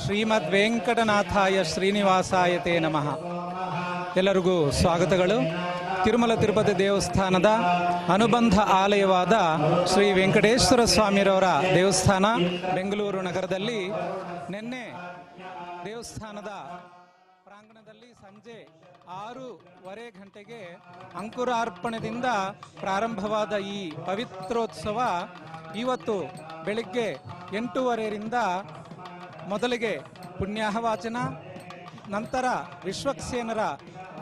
ಶ್ರೀಮದ್ ವೆಂಕಟನಾಥಾಯ ಶ್ರೀನಿವಾಸಾಯ ತೇ ನಮಃ. ಎಲ್ಲರಿಗೂ ಸ್ವಾಗತಗಳು. ತಿರುಮಲ ತಿರುಪತಿ ದೇವಸ್ಥಾನದ ಅನುಬಂಧ ಆಲಯವಾದ ಶ್ರೀ ವೆಂಕಟೇಶ್ವರ ಸ್ವಾಮಿರವರ ದೇವಸ್ಥಾನ ಬೆಂಗಳೂರು ನಗರದಲ್ಲಿ ನಿನ್ನೆ ದೇವಸ್ಥಾನದ ಪ್ರಾಂಗಣದಲ್ಲಿ ಸಂಜೆ 6:15 ಗಂಟೆಗೆ ಅಂಕುರಾರ್ಪಣೆಯಿಂದ ಪ್ರಾರಂಭವಾದ ಈ ಪವಿತ್ರೋತ್ಸವ ಇವತ್ತು ಬೆಳಿಗ್ಗೆ 8:30ರಿಂದ ಮೊದಲಿಗೆ ಪುಣ್ಯಾಹವಾಚನ, ನಂತರ ವಿಶ್ವಕ್ಸೇನರ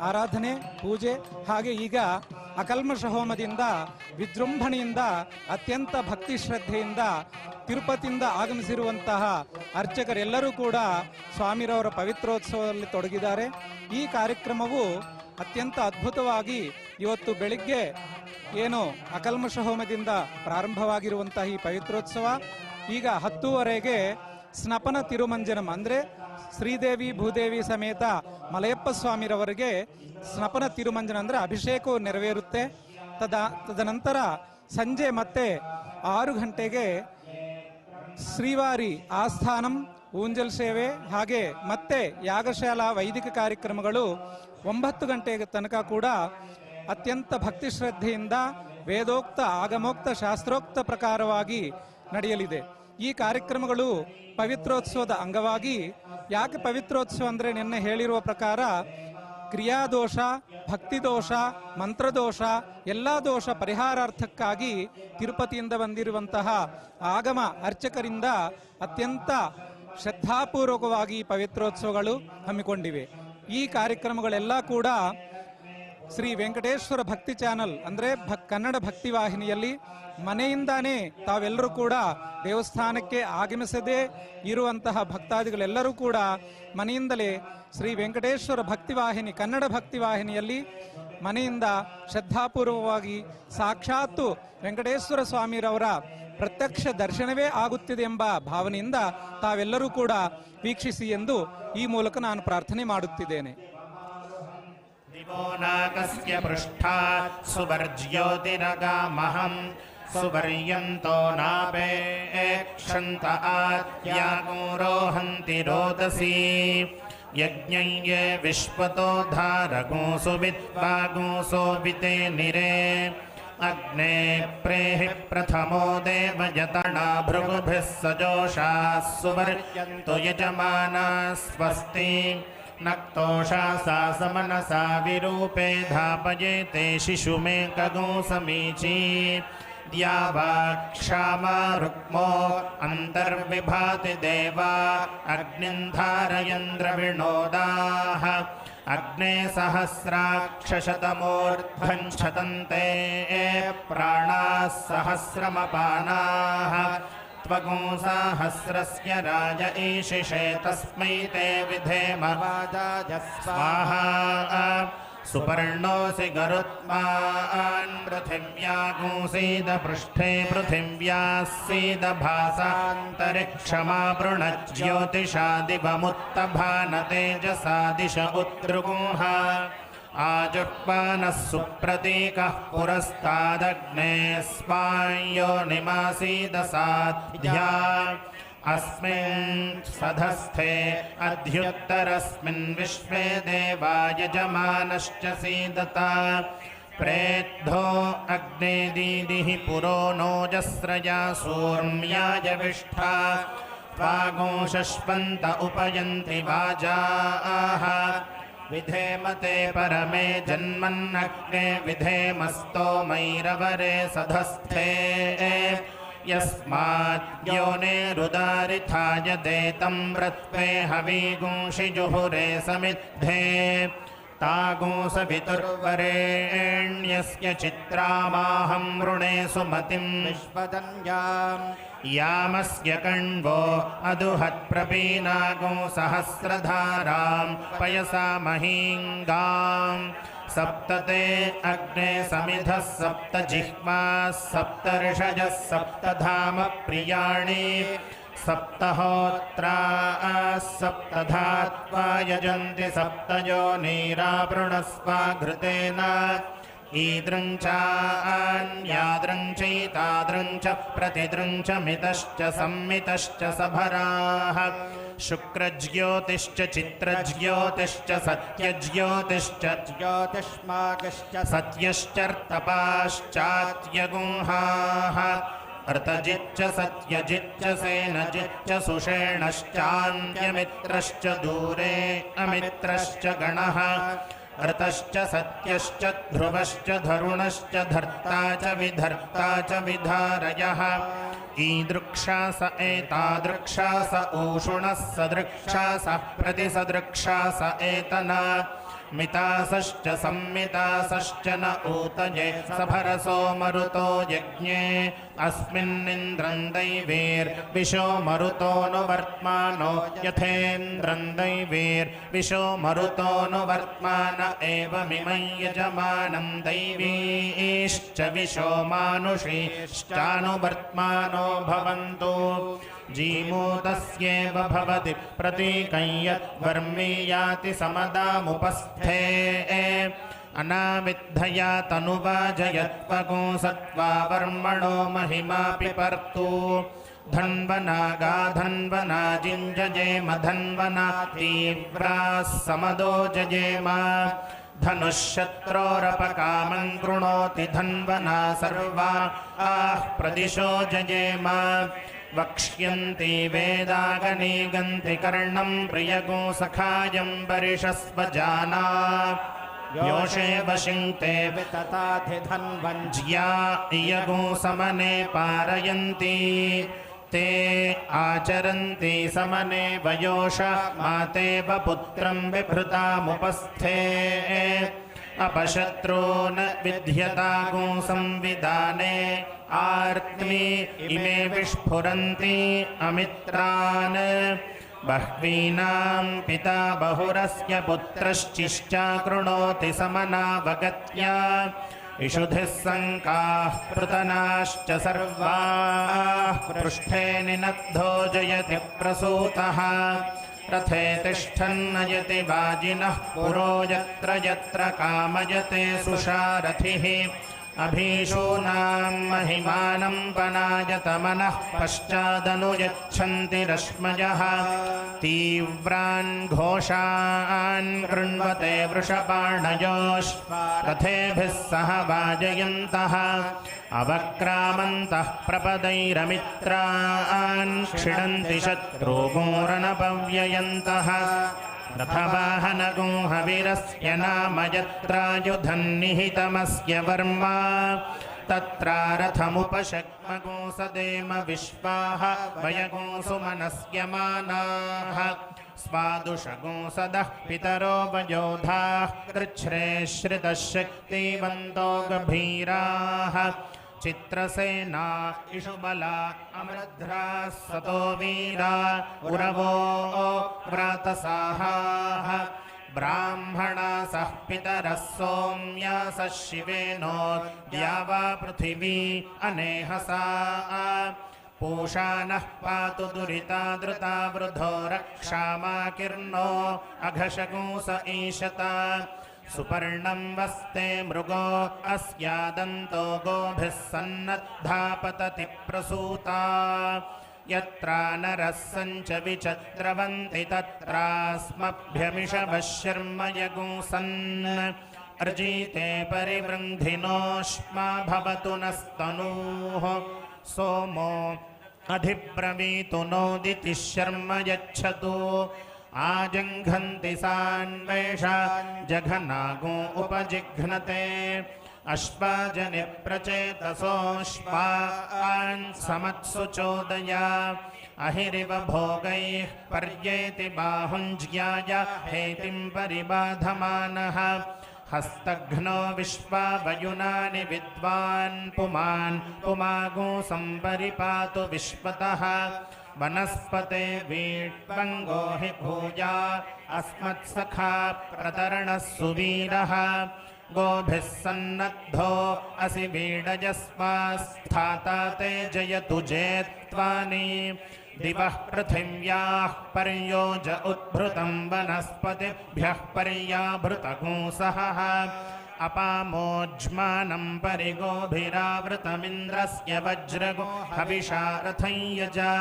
ಆರಾಧನೆ, ಪೂಜೆ, ಹಾಗೆ ಈಗ ಅಕಲ್ಮಷ ಹೋಮದಿಂದ ವಿಜೃಂಭಣೆಯಿಂದ ಅತ್ಯಂತ ಭಕ್ತಿ ಶ್ರದ್ಧೆಯಿಂದ ತಿರುಪತಿಯಿಂದ ಆಗಮಿಸಿರುವಂತಹ ಅರ್ಚಕರೆಲ್ಲರೂ ಕೂಡ ಸ್ವಾಮಿರವರ ಪವಿತ್ರೋತ್ಸವದಲ್ಲಿ ತೊಡಗಿದ್ದಾರೆ. ಈ ಕಾರ್ಯಕ್ರಮವು ಅತ್ಯಂತ ಅದ್ಭುತವಾಗಿ ಇವತ್ತು ಬೆಳಿಗ್ಗೆ ಏನು ಅಕಲ್ಮಷ ಹೋಮದಿಂದ ಪ್ರಾರಂಭವಾಗಿರುವಂತಹ ಈ ಪವಿತ್ರೋತ್ಸವ ಈಗ 10:30ಗೆ ಸ್ನಪನ ತಿರುಮಂಜನಂ ಅಂದರೆ ಶ್ರೀದೇವಿ ಭೂದೇವಿ ಸಮೇತ ಮಲಯಪ್ಪ ಸ್ವಾಮಿರವರಿಗೆ ಸ್ನಪನ ತಿರುಮಂಜನ ಅಂದರೆ ಅಭಿಷೇಕವು ನೆರವೇರುತ್ತೆ. ತದನಂತರ ಸಂಜೆ ಮತ್ತೆ 6 ಗಂಟೆಗೆ ಶ್ರೀವಾರಿ ಆಸ್ಥಾನಂ, ಊಂಜಲ್ ಸೇವೆ, ಹಾಗೆ ಮತ್ತೆ ಯಾಗಶಾಲಾ ವೈದಿಕ ಕಾರ್ಯಕ್ರಮಗಳು 9 ಗಂಟೆಗೆ ತನಕ ಕೂಡ ಅತ್ಯಂತ ಭಕ್ತಿ ಶ್ರದ್ಧೆಯಿಂದ ವೇದೋಕ್ತ ಆಗಮೋಕ್ತ ಶಾಸ್ತ್ರೋಕ್ತ ಪ್ರಕಾರವಾಗಿ ನಡೆಯಲಿದೆ. ಈ ಕಾರ್ಯಕ್ರಮಗಳು ಪವಿತ್ರೋತ್ಸವದ ಅಂಗವಾಗಿ, ಯಾಕೆ ಪವಿತ್ರೋತ್ಸವ ಅಂದರೆ ನಿನ್ನೆ ಹೇಳಿರುವ ಪ್ರಕಾರ ಕ್ರಿಯಾದೋಷ, ಭಕ್ತಿದೋಷ, ಮಂತ್ರದೋಷ ಎಲ್ಲ ದೋಷ ಪರಿಹಾರಾರ್ಥಕ್ಕಾಗಿ ತಿರುಪತಿಯಿಂದ ಬಂದಿರುವಂತಹ ಆಗಮ ಅರ್ಚಕರಿಂದ ಅತ್ಯಂತ ಶ್ರದ್ಧಾಪೂರ್ವಕವಾಗಿ ಪವಿತ್ರೋತ್ಸವಗಳು ಹಮ್ಮಿಕೊಂಡಿವೆ. ಈ ಕಾರ್ಯಕ್ರಮಗಳೆಲ್ಲ ಕೂಡ ಶ್ರೀ ವೆಂಕಟೇಶ್ವರ ಭಕ್ತಿ ಚಾನಲ್ ಅಂದರೆ ಕನ್ನಡ ಭಕ್ತಿ ವಾಹಿನಿಯಲ್ಲಿ ಮನೆಯಿಂದಾನೇ ತಾವೆಲ್ಲರೂ ಕೂಡ ದೇವಸ್ಥಾನಕ್ಕೆ ಆಗಮಿಸದೇ ಇರುವಂತಹ ಭಕ್ತಾದಿಗಳೆಲ್ಲರೂ ಕೂಡ ಮನೆಯಿಂದಲೇ ಶ್ರೀ ವೆಂಕಟೇಶ್ವರ ಭಕ್ತಿವಾಹಿನಿ, ಕನ್ನಡ ಭಕ್ತಿವಾಹಿನಿಯಲ್ಲಿ ಮನೆಯಿಂದ ಶ್ರದ್ಧಾಪೂರ್ವಕವಾಗಿ ಸಾಕ್ಷಾತ್ತು ವೆಂಕಟೇಶ್ವರ ಸ್ವಾಮಿರವರ ಪ್ರತ್ಯಕ್ಷ ದರ್ಶನವೇ ಆಗುತ್ತಿದೆ ಎಂಬ ಭಾವನೆಯಿಂದ ತಾವೆಲ್ಲರೂ ಕೂಡ ವೀಕ್ಷಿಸಿ ಎಂದು ಈ ಮೂಲಕ ನಾನು ಪ್ರಾರ್ಥನೆ ಮಾಡುತ್ತಿದ್ದೇನೆ. ದಿವೋನಾಕಸ್ಯ ಪೃಷ್ಠಾತ್ ಸುವರ್ಜ್ಯೋತಿರಗಾಮಹಂ ಸುವರ್ಯಂತೋ ನಾಪೇಕ್ಷಂತ ಆತ್ಯಾಗೋ ರೋಹಂತಿ ರೋದಸಿ ಯಜ್ಞಯ್ಯೇ ವಿಶ್ವತೋ ಧಾರಗೋಸು ವಿದ್ವಾಗೋಸೋ ವಿತೆ ನಿರೇ ಅಗ್ನೇ ಪ್ರೇಹಿ ಪ್ರಥಮೋ ದೇವಯತಣಾ ಭೃಗುಭಿಃ ಸಜೋಷಾಃ ಸುವರ್ಯಂತು ಯಜಮಾನಾ ಸ್ವಸ್ತಿ ನಕ್ತೋಷಾಸಾ ಸಮನಸಾ ವಿರೂಪೇ ಧಾಪಯೇತೆ ಶಿಶುಮೇಕಗೋ ಸಮೀಚೀ ದ್ಯಾವಾ ಕ್ಷಾಮಾ ರುಕ್ಮೋ ಅಂತರ್ವಿಭಾತಿ ದೇವಾ ಅಗ್ನಿಂ ಧಾರಯನ್ ದ್ರವಿಣೋದಾಃ ಅಗ್ನೇ ಸಹಸ್ರಾಕ್ಷಶತಮೂರ್ಧ್ವಂ ಛತಂತೆ ಪ್ರಾಣಾಃ ಸಹಸ್ರಮಪಾನಾಃ ತ್ವಗೋ ಸಹಸ್ರಸ್ಯ ರಾಜ ಈಶಿಷೇ ತಸ್ಮೈ ತೇ ವಿಧೇಮ ವಾಜಾಯ ಸ್ವಾಹಾ ಸುಪರ್ಣೋಸಿ ಗರುತ್ಮಾನ್ ಪೃಥಿವ್ಯಾಗೂಸೀದ ಪೃಷ್ಠೇ ಪೃಥಿವ್ಯಾಸ್ಸೀದ ಭಾಸಾಂತರಿಕ್ಷಮಾ ವೃಣಜ್ಯೋತಿಷಾದಿವಮುತ್ತಭಾನ ತೇಜಸಾ ದಿಶ ಉದ್ರುಗುಹ ಆಜುಪ್ಪಾನಃ ಸುಪ್ರತೀಕಃ ಪುರಸ್ತಾದಗ್ನೇ ಸ್ವಾಯೋನಿಮಾಸೀದ ಸಾಧ್ಯ ಅಸ್ಮಿನ್ ಸಧಸ್ಥೆ ಅಧ್ಯುತ್ತರಸ್ಮಿನ್ ವಿಶ್ವೇ ದೇವಾ ಯಜಮಾನಶ್ಚ ಸೀದತ ಪ್ರೇದ್ಧೋ ಅಗ್ನೇ ದೀದಿಃ ಪುರೋ ನೋಜಸ್ರಜಾ ಸೂರ್ಮ್ಯಾಯ ವಿಷ್ಠಾ ತ್ವಾಗೋಷಶ್ವಂತ ಉಪಯಂತಿ ವಾಜಾಃ ವಿಧೇಮತೆ ಪರಮೇ ಜನ್ಮನ್ನಗ್ನೇ ವಿಧೇಮಸ್ತೋಮೈರವರೆ ಸಧಸ್ಥೆ ಯಸ್ಮಾತ್ ಯೋನೇರುದಾರಿಥಾಯ ದೇತಂ ವೃತ್ವೇ ಹವೀಗೂಷಿ ಜುಹುರೇ ಸಮಿದ್ಧೇ ತಾಗೋಸವಿತುರ್ವರೇಣ್ಯಸ್ಯ ಚಿತ್ರಾಮಾಹಂ ವೃಣೇ ಸುಮತಿಂ ವಿಶ್ವದನ್ಯಾಂ ಯಾಮಸ್ಯ ಕಣ್ವೋ ಅದುಹತ್ಪ್ರಪೀನಾಗೋ ಸಹಸ್ರಧಾರಾಂ ಪಯಸಾ ಮಹೀಂಗಾಂ ಸಪ್ತತೆ ಅಗ್ನೇ ಸಮಿಧಃ ಸಪ್ತ ಜಿಹ್ವಾಃ ಸಪ್ತರ್ಷಯಃ ಸಪ್ತಧಾಮ ಪ್ರಿಯಾಣಿ ಸಪ್ತಹೋತ್ರಾಃ ಸಪ್ತಧಾತ್ವಾ ಯಜಂತಿ ಸಪ್ತಯೋನಿರಾವೃಣಸ್ವಾಘೃತೇನ ಈದೃಂಚಾನ್ಯಾದೃಂಚೈತಾದೃಂಚ ಪ್ರತಿದೃಂಚ ಮಿತಶ್ಚ ಸಂಮಿತಶ್ಚ ಸಭರಾಃ शुक्रज्योतिश्च चित्रज्योतिश्च सत्यज्योतिश्च ज्योतिष्मागश्च सत्यश्चर्तपाश्चात्यगुंहाः अर्तजिच्च सत्यजिच्च सेनजिच्च सुषेणश्चान्त्यमित्रश्च दूरे अमित्रश्च गणः अर्तश्च सत्यश्च ध्रुवश्च धरुणश्च धर्ता च विधारयः ईदृक्षा स एतादृक्षा स ऊषुणः सदृक्षा स प्रतिसदृक्षा स एतना मितासश्च सम्मितासश्च न ऊतये सभरसो मरुतो यज्ञे अस्मिन्निन्द्रं दैवीर्विशो मरुतो नु वर्त्मानो यथेन्द्रं दैवीर्विशो मरुतो नु वर्त्मान एवमिमं यजमानं दैवीश्च विशो मानुषीश्चानुवर्त्मानो भवन्तु जीमूतस्येव भवति प्रतीकं यद्वर्मीयाति समदामुपस्थे अनाविद्धया तनुवाजयत्वगो सत्त्वा वर्मणो महिमा पिपर्तु धन्वना गाधन्वना जिञ्जजेम धन्वना तीव्राः समदो जजेम धनुःशत्रोरपकामं कृणोति धन्वना सर्वा प्रदिशो जजेम वक्ष्यन्ति वेदागनी गन्ति कर्णं प्रियगो सखायं परिषस्वजाना योषे वशिङ्क्ते वितताधिधन्वञ्ज्या इयगो समने पारयन्ति ते आचरन्ति समने वयोष मातेव पुत्रं विभृतामुपस्थे अपशत्रून् विद्यतागो संविधाने आर्त्मि इमे विस्फुरन्ति अमित्रान् बह्वीनां पिता बहुरस्य पुत्रश्चिश्चा कृणोति समनावगत्या इषुधिः शङ्काः पृतनाश्च सर्वाः पृष्ठे निनद्धो जयति प्रसूतः रथे तिष्ठन्नयति वाजिनः पुरो यत्र यत्र कामयते सुषारथिः अभीषूनां महिमानं वनायतमनः पश्चादनुयच्छन्ति रश्मयः तीव्रान् घोषान् कृण्वते वृषपाणयोश्रथेभिः सह वाजयन्तः अवक्रामन्तः प्रपदैरमित्रान् क्षिणन्ति शत्रुघोरणपव्ययन्तः रथवाहनगो हविरस्य नाम यत्रायुधन्निहितमस्य वर्मा तत्रा रथमुपशक्मगो सदेम विश्वाः वयगो सुमनस्य मानाः स्वादुषगो सदः पितरो वयोधाः कृच्छ्रे श्रितः शक्तिवन्तो गभीराः चित्रसेना इषुबला अमृध्राः सतो वीरा उरवो व्रातसाहाः ब्राह्मणासः पितरः सोम्यासः शिवेनो द्यावा पृथिवी अनेहसा पूषा नः पातु दुरिता धृता वृधो रक्षामाकीर्णो अघशगोस ईशता सुपर्णं वस्ते मृगो अस्यादन्तो गोभिः सन्नद्धा पतति प्रसूता यत्रा नरः सञ्च विचद्रवन्ति तत्रास्मभ्यमिषवः शर्म यगुंसन् अर्जिते परिवृन्धिनोष्मा भवतु नस्तनूः सोमो अधिब्रवीतु नोदिति शर्म यच्छतु आजङ्घन्ति सान्वेषा जघनागो उपजिघ्नते अश्वाजनिप्रचेतसोऽश्वान् समत्सु चोदया अहिरिव भोगैः पर्येति बाहुञ्ज्याय हेतिं परिबाधमानः हस्तघ्नो विश्वावयुनानि विद्वान् पुमान् पुमागो सम्परिपातु विश्वतः वनस्पते वीट्पङ्गो हि भूया अस्मत्सखा प्रतरणः सुवीरः गोभिः सन्नद्धो असि वीडयस्वास्थाता ते जयतु जेत्वानि दिवः पृथिव्याः पर्योज उद्भृतं वनस्पतिभ्यः पर्याभृतगोसः अपामोज्मानं परिगोभिरावृतमिन्द्रस्य वज्रगो हविषा रथं यजा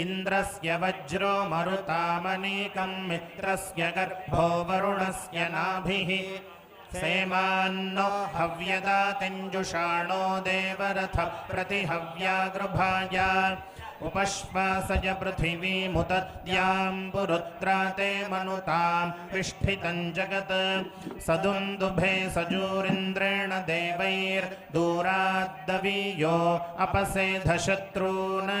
इन्द्रस्य वज्रो मरुतामनीकं मित्रस्य गर्भो वरुणस्य नाभिः सेमान्नो हव्यदातिञ्जुषाणो देवरथ प्रतिहव्यागृभाय उपश्वासय पृथिवीमुदद्यां पुरुत्रा ते मनुतां विष्ठितं जगत् सदुन्दुभे सजूरिन्द्रेण देवैर्दूराद्दवीयो अपसेधशत्रून्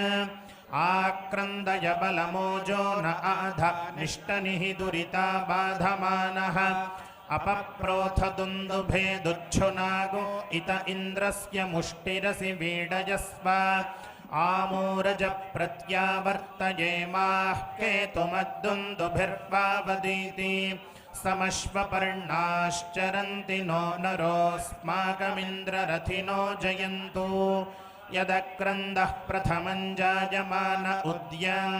आक्रन्दय बलमोजो न आध निष्टनिः दुरिता बाधमानः अपप्रोथ दुन्दुभे दुच्छुनागो इत इन्द्रस्य मुष्टिरसि वीडयस्व आमूरज प्रत्यावर्तयेमाः केतुमद्दुन्दुभिर्वावदीति समश्वपर्णाश्चरन्ति नो नरोऽस्माकमिन्द्ररथिनो जयन्तु यदक्रन्दः प्रथमं जायमान उद्यं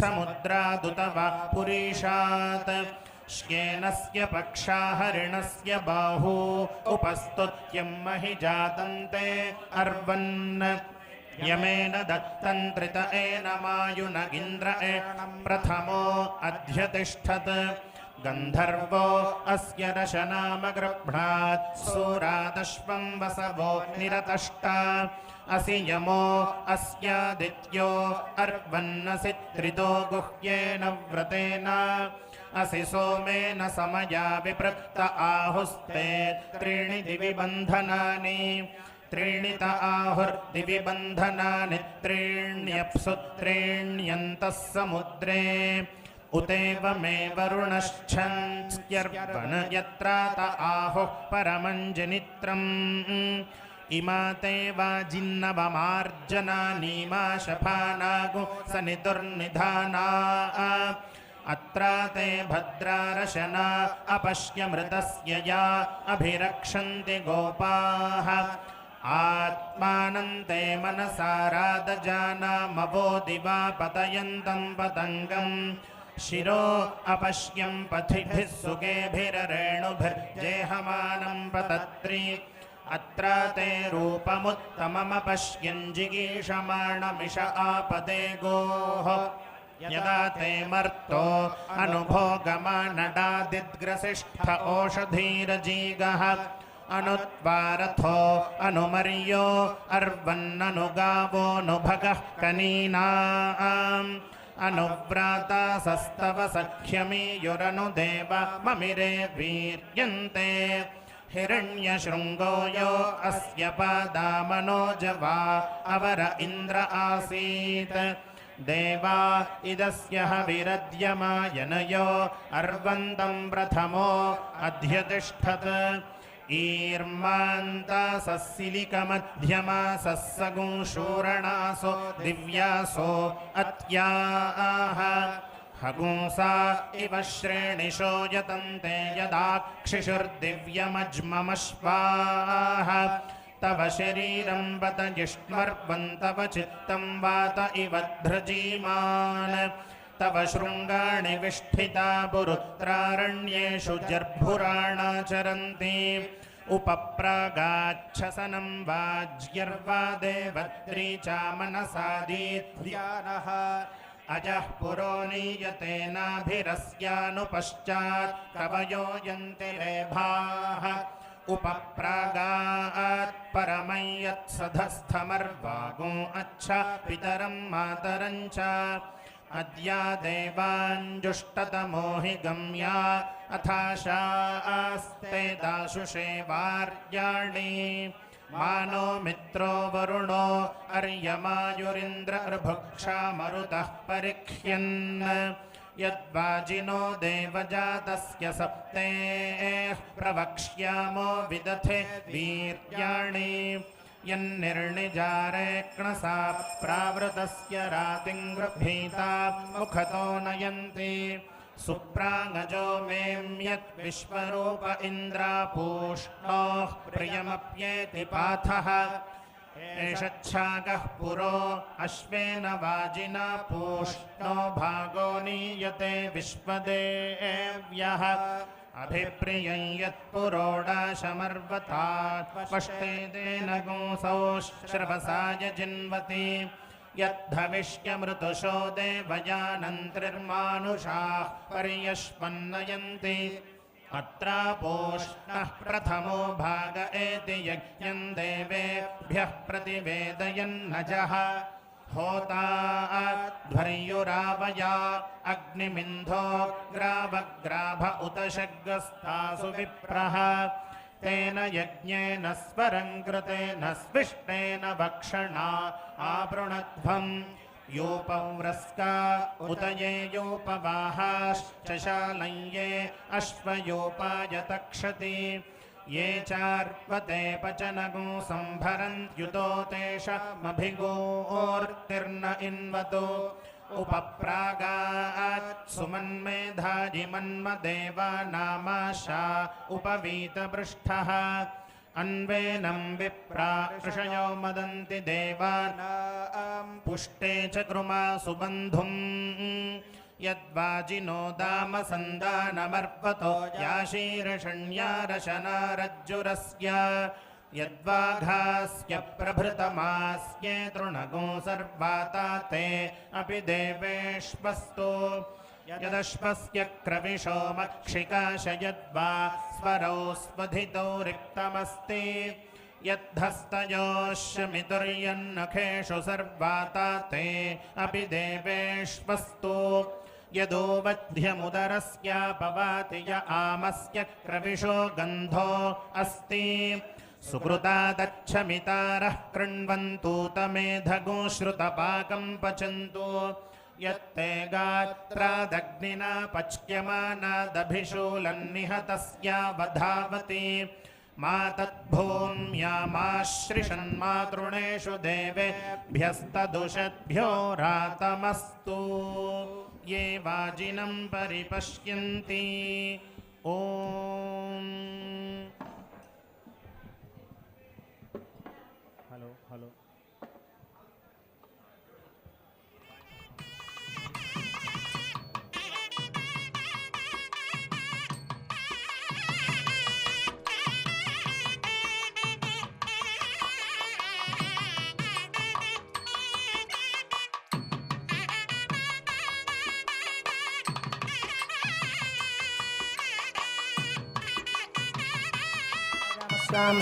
समुद्रादुतवा पुरीशात् श्येनस्य पक्षा हरिणस्य बाहू उपस्तुत्यं महि जातन्ते अर्वन् यमेन दत्तन्त्रित एनमायुन इन्द्र एणं प्रथमो अध्यतिष्ठत् गन्धर्वो अस्य रशनामगृह्णात् सूरादश्वं वसवो निरतष्टा असि यमो अस्यादित्यो अर्वन्नसि त्रितो गुह्येन व्रतेन असि सोमेन समया विपृक्त आहुस्ते त्रीणि दिवि बन्धनानि त्रीणि त आहुर्दिवि बन्धनानि त्रीण्यप्सु त्रीण्यन्तः समुद्रे उतेव मे वरुणश्छन्स्यर्पण यत्रा त आहुः परमञ्जनित्रम् इमा ते वाजिन्नवमार्जनानीमा शफानागु सनितुर्निधाना अत्रा ते भद्रारशना अपश्यमृतस्य या अभिरक्षन्ति गोपाः आत्मानन्ते मनसा रादजानामवो दिवा पतयन्तं पतङ्गं शिरो अपश्यं पथिभिः सुगेभिररेणुभिर्जेहमानं पतत्रि अत्रा ते रूपमुत्तममपश्यन् जिगीषमाणमिष आपदे गोः यदा ते मर्तो अनुभोगमानडादिद्ग्रसिष्ठ ओषधीरजीगः अनुत्वारथो अनुमर्यो अर्वन्ननुगावोऽनुभगः कनीनाम् अनुव्राता सस्तव सख्यमीयुरनुदेव ममिरे वीर्यन्ते हिरण्यशृङ्गो यो अस्य पादामनोजवा अवर इन्द्र आसीत् देवा इदस्य हविरद्यमायनयो अर्वन्तं प्रथमो अध्यतिष्ठत् ईर्मान्ता सस्सिलिकमध्यमा सस्सगुंशूरणासो दिव्यासो अत्याः हगुंसा इव श्रेणिशो यतन्ते यदाक्षिषुर्दिव्यमज्ममश्वाः तव शरीरं बत जिष्णुर्वन्तव चित्तं वात इव धृजीमान् तव शृङ्गाणि विष्ठिता पुरुत्रारण्येषु जर्भुराणाचरन्ति उपप्रागाच्छसनं वाज्यर्वा देवत्री चा मनसादीध्यानः अजः पुरो नीयते नाभिरस्यानुपश्चात् कवयो यन्ति रेभाः उपप्रागात् परमं यत्सधस्थमर्वागो अच्छा पितरं मातरं च अद्या देवाञ्जुष्टतमो हि गम्या अथाशास्ते दाशुषे वार्याणि मानो मित्रो वरुणो अर्यमायुरिन्द्रर्भुक्षा मरुतः परिह्यन् यद्वाजिनो देवजातस्य सप्तेः प्रवक्ष्यामो विदथे वीर्याणि यन्निर्णिजारेक्णसा प्रावृतस्य रातिं गृभीता मुखतो नयन्ति सुप्राङ्गजो मेम्यत् विश्वरूप इन्द्रापूष्णोः प्रियमप्येति पाथः एषच्छाकः पुरो अश्वेन वाजिना पूष्णो भागो नीयते विश्वदेव्यः अभिप्रियं यत्पुरोडाशमर्वतात् पष्टे तेन गुंसौ श्रवसाय जिन्वति यद्धविष्यमृतुषो देवयानन्त्रिर्मानुषाः पर्यश्वन्नयन्ति अत्रापोष्णः प्रथमो भाग एति यज्ञं देवेभ्यः प्रतिवेदयन्नजः होता ध्वर्युरावया अग्निमिन्धो ग्रावग्राभ उत शर्गस्तासु विप्रः तेन यज्ञेन स्वरं कृतेन स्विष्टेन भक्षणा आपृणध्वम् योपव्रस्का उत ये योपवाहाश्चशालं ये अश्वयोपाय तक्षति ये चार्वते पचनगो संभरन्त्युतो तेषामभिगोर्तिर्न इन्वतो उपप्रागात् सुमन्मेधाजिमन्मदेवानामाशा उपवीतपृष्ठः अन्वेनं विप्रा ऋषयो मदन्ति देवानां पुष्टे च कृमा सुबन्धुम् यद्वाजिनो दामसन्दानमर्पतो याशीर्षण्यारशनारज्जुरस्य यद्वाघास्य प्रभृतमास्ये तृणगो सर्वाता ते अपि देवेष्वस्तु यदश्वस्य क्रविशो मक्षिकाश यद्वा स्वरौ स्वधितो रिक्तमस्ति यद्धस्तयोश्यमितुर्यन्नखेषु सर्वाता ते अपि देवेष्वस्तु यदोवध्यमुदरस्यापवाति य आमस्य क्रविशो गन्धो अस्ति सुकृतादच्छमितारः कृण्वन्तु तमेधगो श्रुतपाकं पचन्तु यत्ते गात्रादग्निना पच्यमानादभिशूलन्निहतस्या वधावति मा तद्भूम्यामाश्रिषन्मातृणेषु देवेभ्यस्तदुषद्भ्यो रातमस्तु ये वाजिनं परिपश्यन्ति ॐ హలో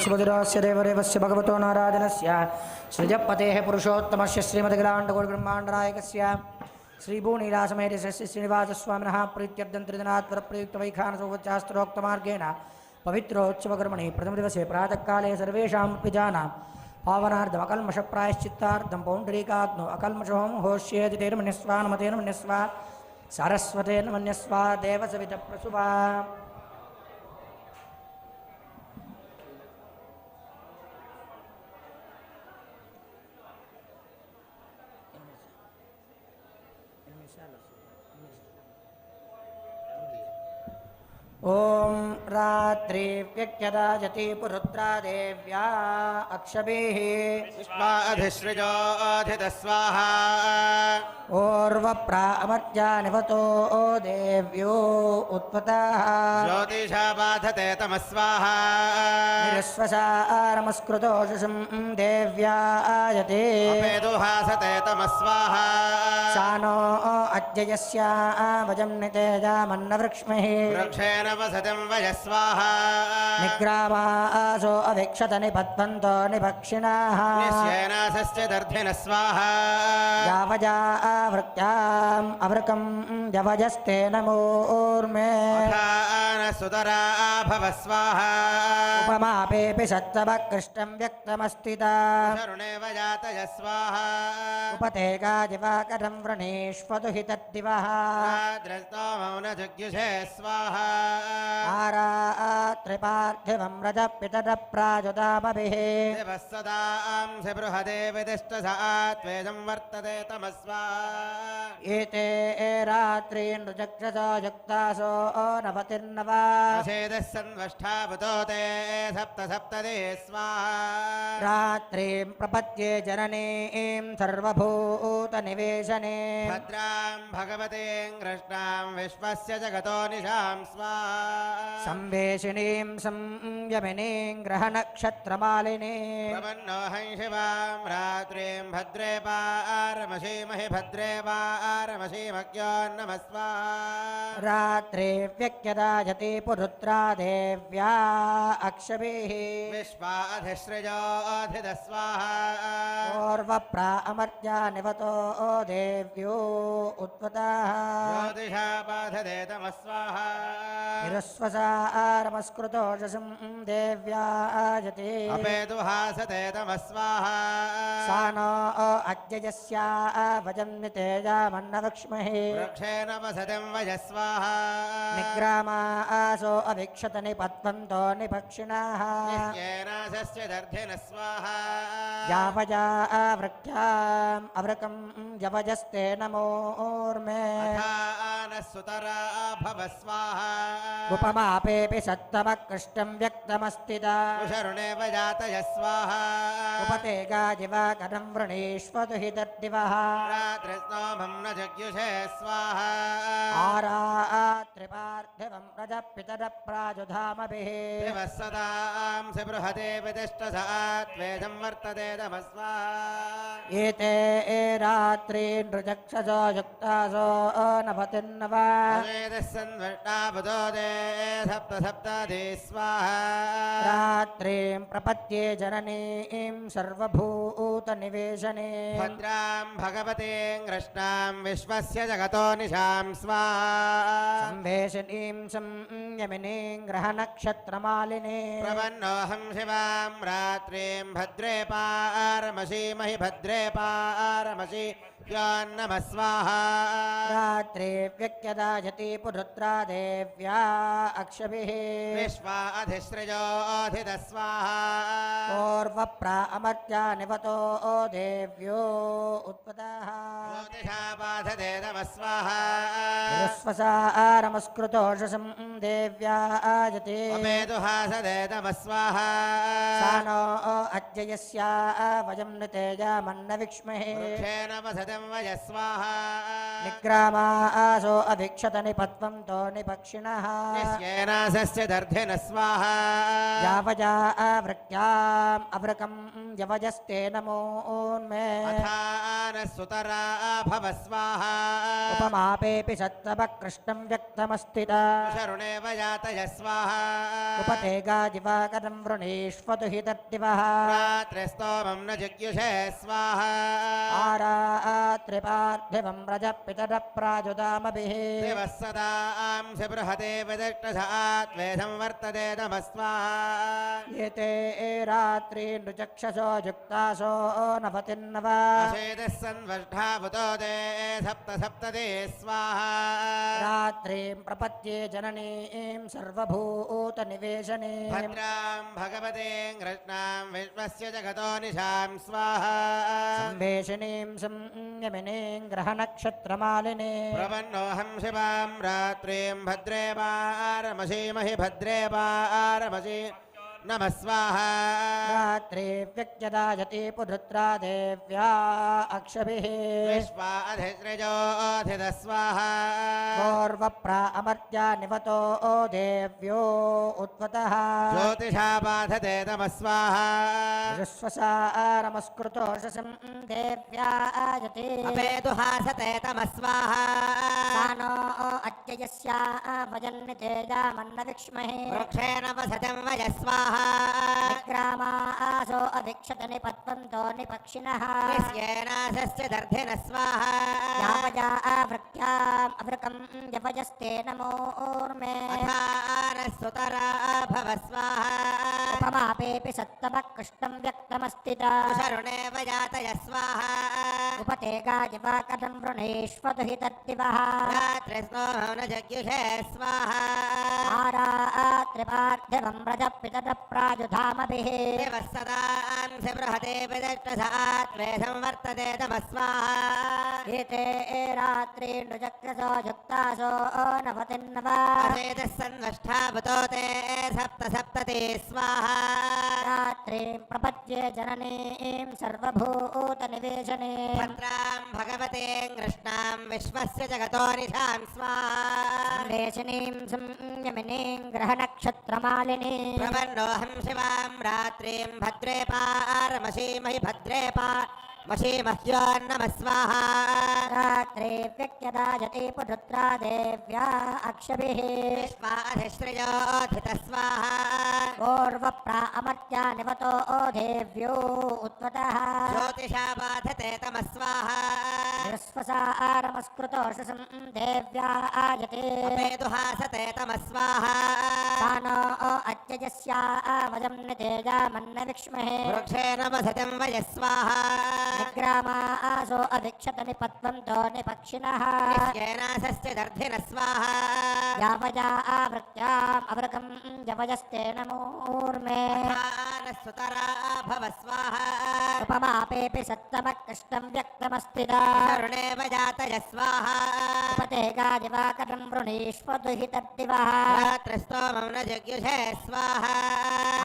सुभद्रास्य देवदेवस्य भगवतो नारायणस्य सृजपतेः पुरुषोत्तमस्य श्रीमद्गलाण्डकोटिब्रह्माण्डनायकस्य श्रीभूनीलासमेधस्य श्रीनिवासस्वामिनः प्रीत्यर्थं त्रिदिनात्परप्रयुक्तवैखानसोपचास्त्रोक्तमार्गेण पवित्रोत्सवकर्मणि प्रथमदिवसे प्रातःकाले सर्वेषां पिजानां पावनार्धमकल्मषप्रायश्चित्तार्थं पौण्डरीकाग्नो अकल्मषों होष्येति तेन मन्यस्वा नमतेन मन्यस्वा सारस्वतेन मन्यस्वा देवसवितप्रसुवा ओम रात्रि व्यक्यदाजति पुरुत्रा देव्या अक्षभिः विश्वाधिसृजोऽधितस्वाहा ओर्वप्रा अमर्त्या निवतो देव्यो उत्पताः ज्योतिषा बाधते तमस्वाहा निरस्वसारमस्कृतो शुशं देव्या आयते अपेदुहासते तमस्वाहा सानो अद्ययस्या वजं नितेजामन्नवृक्ष्महि वृक्षेण वसतं वयस्वाहा निग्रामासो अभिक्षत निपत्वन्तो निभक्षिणाः निश्येनासस्य दर्धिनः स्वाहा यावजावृत्याम् अवृकं यवजस्ते नमोर्मे सुतरा भव स्वाहा उपमापेऽपि सत्तवकृष्टं व्यक्तमस्तिता शरुणेव जातय स्वाहा उपते गादिवाकरं व्रणेष्वतु हि तद्दिवः द्रष्टोमौनजुग्युषे स्वाहा आरात्रिपार्थिवं रजपितरप्राजुतामभिः दिवः सदांसि बृहदेवि तिष्ठ सा त्वेदं वर्तते तम नमः स्वाहा एते रात्रीनृचक्षसो युक्तासो नभतिर्नवा अशेदः सन्वष्टावतो ते सप्त सप्तदे स्वाहा रात्रिं प्रपद्ये जननीं सर्वभूतनिवेशने भद्रां भगवतीं कृष्णां विश्वस्य जगतो निशां स्वाहा संवेशिनीं संयमिनीं ग्रहनक्षत्रमालिनीं प्रपन्नोऽहं शिवां रात्रिं भद्रे पारमशीमहि भद्रे पारमशीमज्ञो नमः स्वाहा रात्रि व्यक्यदायति पुरुत्रा देव्या अक्षभिः विश्वाधिसृजोऽधिद स्वाहा पूर्वप्रा अमर्त्या निवतो देव्यो उत्पताः ज्योतिषा बाधते तमः स्वाहा निरस्वसारमस्कृतोषसं देव्या आयते अपेतुहासते तमः स्वाहा सा नो अद्ययस्या भजन्नितेजामन्नवक्ष्महे वृक्षेण वसतिं वज स्वाहा निग्रामासो अभिक्षत निपत्वन्तो निपक्षिणाः नित्येनाशस्य दर्धिनः स्वाहा यावजा वृक्षाम् अवृकं यवजस्ते नमोर्मे अथानः सुतरा भव स्वाहा उपमापेऽपि सत्तमकृष्टं व्यक्तमस्तिदा शरुणेव जातय स्वाहा उपते गाजिवाकरं वृणीष्वतु हि तद्दिवः रात्रिस्नोमं न जग्युषे स्वाहा आरात्रिपार्थिवं प्रजपितरप्राजुधामभिः दिवः सदां स बृहते वितिष्ठसात्वेदं वर्तते तमः स्वाहा एते रात्रीनृचक्षसो युक्तासो नभतिर्नवा वेदः सन्वष्टावतो दे सप्त सप्तदे स्वाहा रात्रिं प्रपद्ये जननीं सर्वभूतनिवेशने भद्रां भगवतीं कृष्णां विश्वस्य जगतो निशां स्वाहा संवेशिनीं संयमिनीं ग्रहनक्षत्रमालिने प्रपन्नोऽहं शिवां रात्रिं भद्रे पारमशीमहि भद्रे पारमशी यो नमः स्वाहा रात्रि व्यक्यदायति पुरुत्रा देव्या अक्षभिः विश्वाधिसृजोऽधिद स्वाहा पूर्वप्रा अमर्त्या निवतो देव्यो उत्पताः ज्योतिषा बाधते तमः स्वाहा निरस्वसारमस्कृतोषसं देव्या आयते अमेतुहासदे तमः स्वाहा सा नो अद्ययस्या वयं नितेजामन्नविक्ष्महे वृक्षेण वसतिं वज स्वाहा निग्रामासो अभिक्षत निपत्वन्तो निपक्षिणः निस्येनाशस्य दर्धिनः स्वाहा यावजा वृत्याम् अवृकं यवजस्ते नमोन्मे अथानः सुतरा भव स्वाहा उपमापेऽपि सत्तमकृष्णं व्यक्तमस्तिता शरुणेव जातय स्वाहा उपते गाजिवाकरं वृणीष्वतु हि तद्दिवः रात्रिस्तोमं न जिज्ञुषे स्वाहा आरात्रिपार्थिवं प्रजपितरप्राजुदामभिः दिवः सदां स बृहते विदिष्टसात्वेदं वर्तते तमः स्वाहा एते रात्रीनृचक्षसो युक्तासो नभतिर्नवा अशेदः सन्वष्टावतो दे सप्त सप्तदे स्वाहा रात्रिं प्रपद्ये जननीं सर्वभूतनिवेशने भद्रां भगवतीं कृष्णां विश्वस्य जगतो निशां स्वाहा संवेशिनीं संयमिनीं ग्रहनक्षत्रमालिने प्रपन्नोऽहं शिवां रात्रिं भद्रे पारमशीमहि भद्रे पारमशी नमः स्वाहा रात्रि व्यक्यदायति पुरुत्रा देव्या अक्षभिः विश्वाधिसृजोऽधिद स्वाहा पूर्वप्रा अमर्त्या निवतो देव्यो उत्पतः ज्योतिषा बाधते तमः स्वाहा ऋस्वसारमस्कृतोषसं देव्या आयते अपेतुहासते तमः स्वाहा सानो अत्ययस्या भजन्नितेजामन्नविक्ष्महे वृक्षेण वसतं वज स्वाहा निग्रामासो अभिक्षत निपत्वन्तो निपक्षिणः निस्येनाशस्य दर्धिनः स्वाहा यावजा वृत्याम् अवृकं यवजस्ते नमोर्मे अथानः सुतरा भव स्वाहा उपमापेऽपि सत्तमकृष्णं व्यक्तमस्तिता शरुणेव जातय स्वाहा उपते गाजिवाकरं वृणीष्वतु हि तद्दिवः रात्रिस्नोहं न जग्युषे स्वाहा आरात्रिपार्थिवं प्रजपितरप्राजुधामभिः धामभिः वत्सदांसि बृहते विदष्टधात्वे संवर्तते तमस्वाहा एते रात्रीण्डुचक्रसो युक्तासो नभतिन्नवा सन्वष्ठावतो ते सप्त सप्तति स्वाहा रात्रिं प्रपद्ये जननीं सर्वभूतनिवेशने भद्रां भगवते कृष्णां विश्वस्य जगतो निशां स्वाहा निवेशनीं संयमिनीं ग्रहनक्षत्रमालिनी प्रपन्नोऽहं शिवां रात्रिं भद्रे पारमशीमहि भद्रे मशीमह्योन्नमः स्वाहा रात्रे व्यक्यदायते पुरुत्रा देव्या अक्षभिः विश्वाधिश्रियोऽधितः स्वाहा पूर्वप्रा अमर्त्या निवतो देव्यो उत्वतः ज्योतिषा बाधते तमः स्वाहा निःश्वसारमस्कृतोषसं देव्या आयते अपेदुहासते तमः स्वाहा तानो अत्यजस्या वयं नितेजामन्नविक्ष्महे वृक्षेण वसतिं वयः स्वाहा निग्रामासो अभिक्षत निपत्वन्तो निपक्षिणः येनासस्य दर्धिनः स्वाहा यावजा आवृत्याम् अवृकं यवजस्ते नमोर्मे सुतरा भव स्वाहा उपमापेऽपि सत्तमकृष्टं व्यक्तमस्तिदा करुणेव जातय स्वाहा उपते गादिवाकरं वृणीष्वतु हि तद्दिवः रात्रस्तोमं न जग्युषे स्वाहा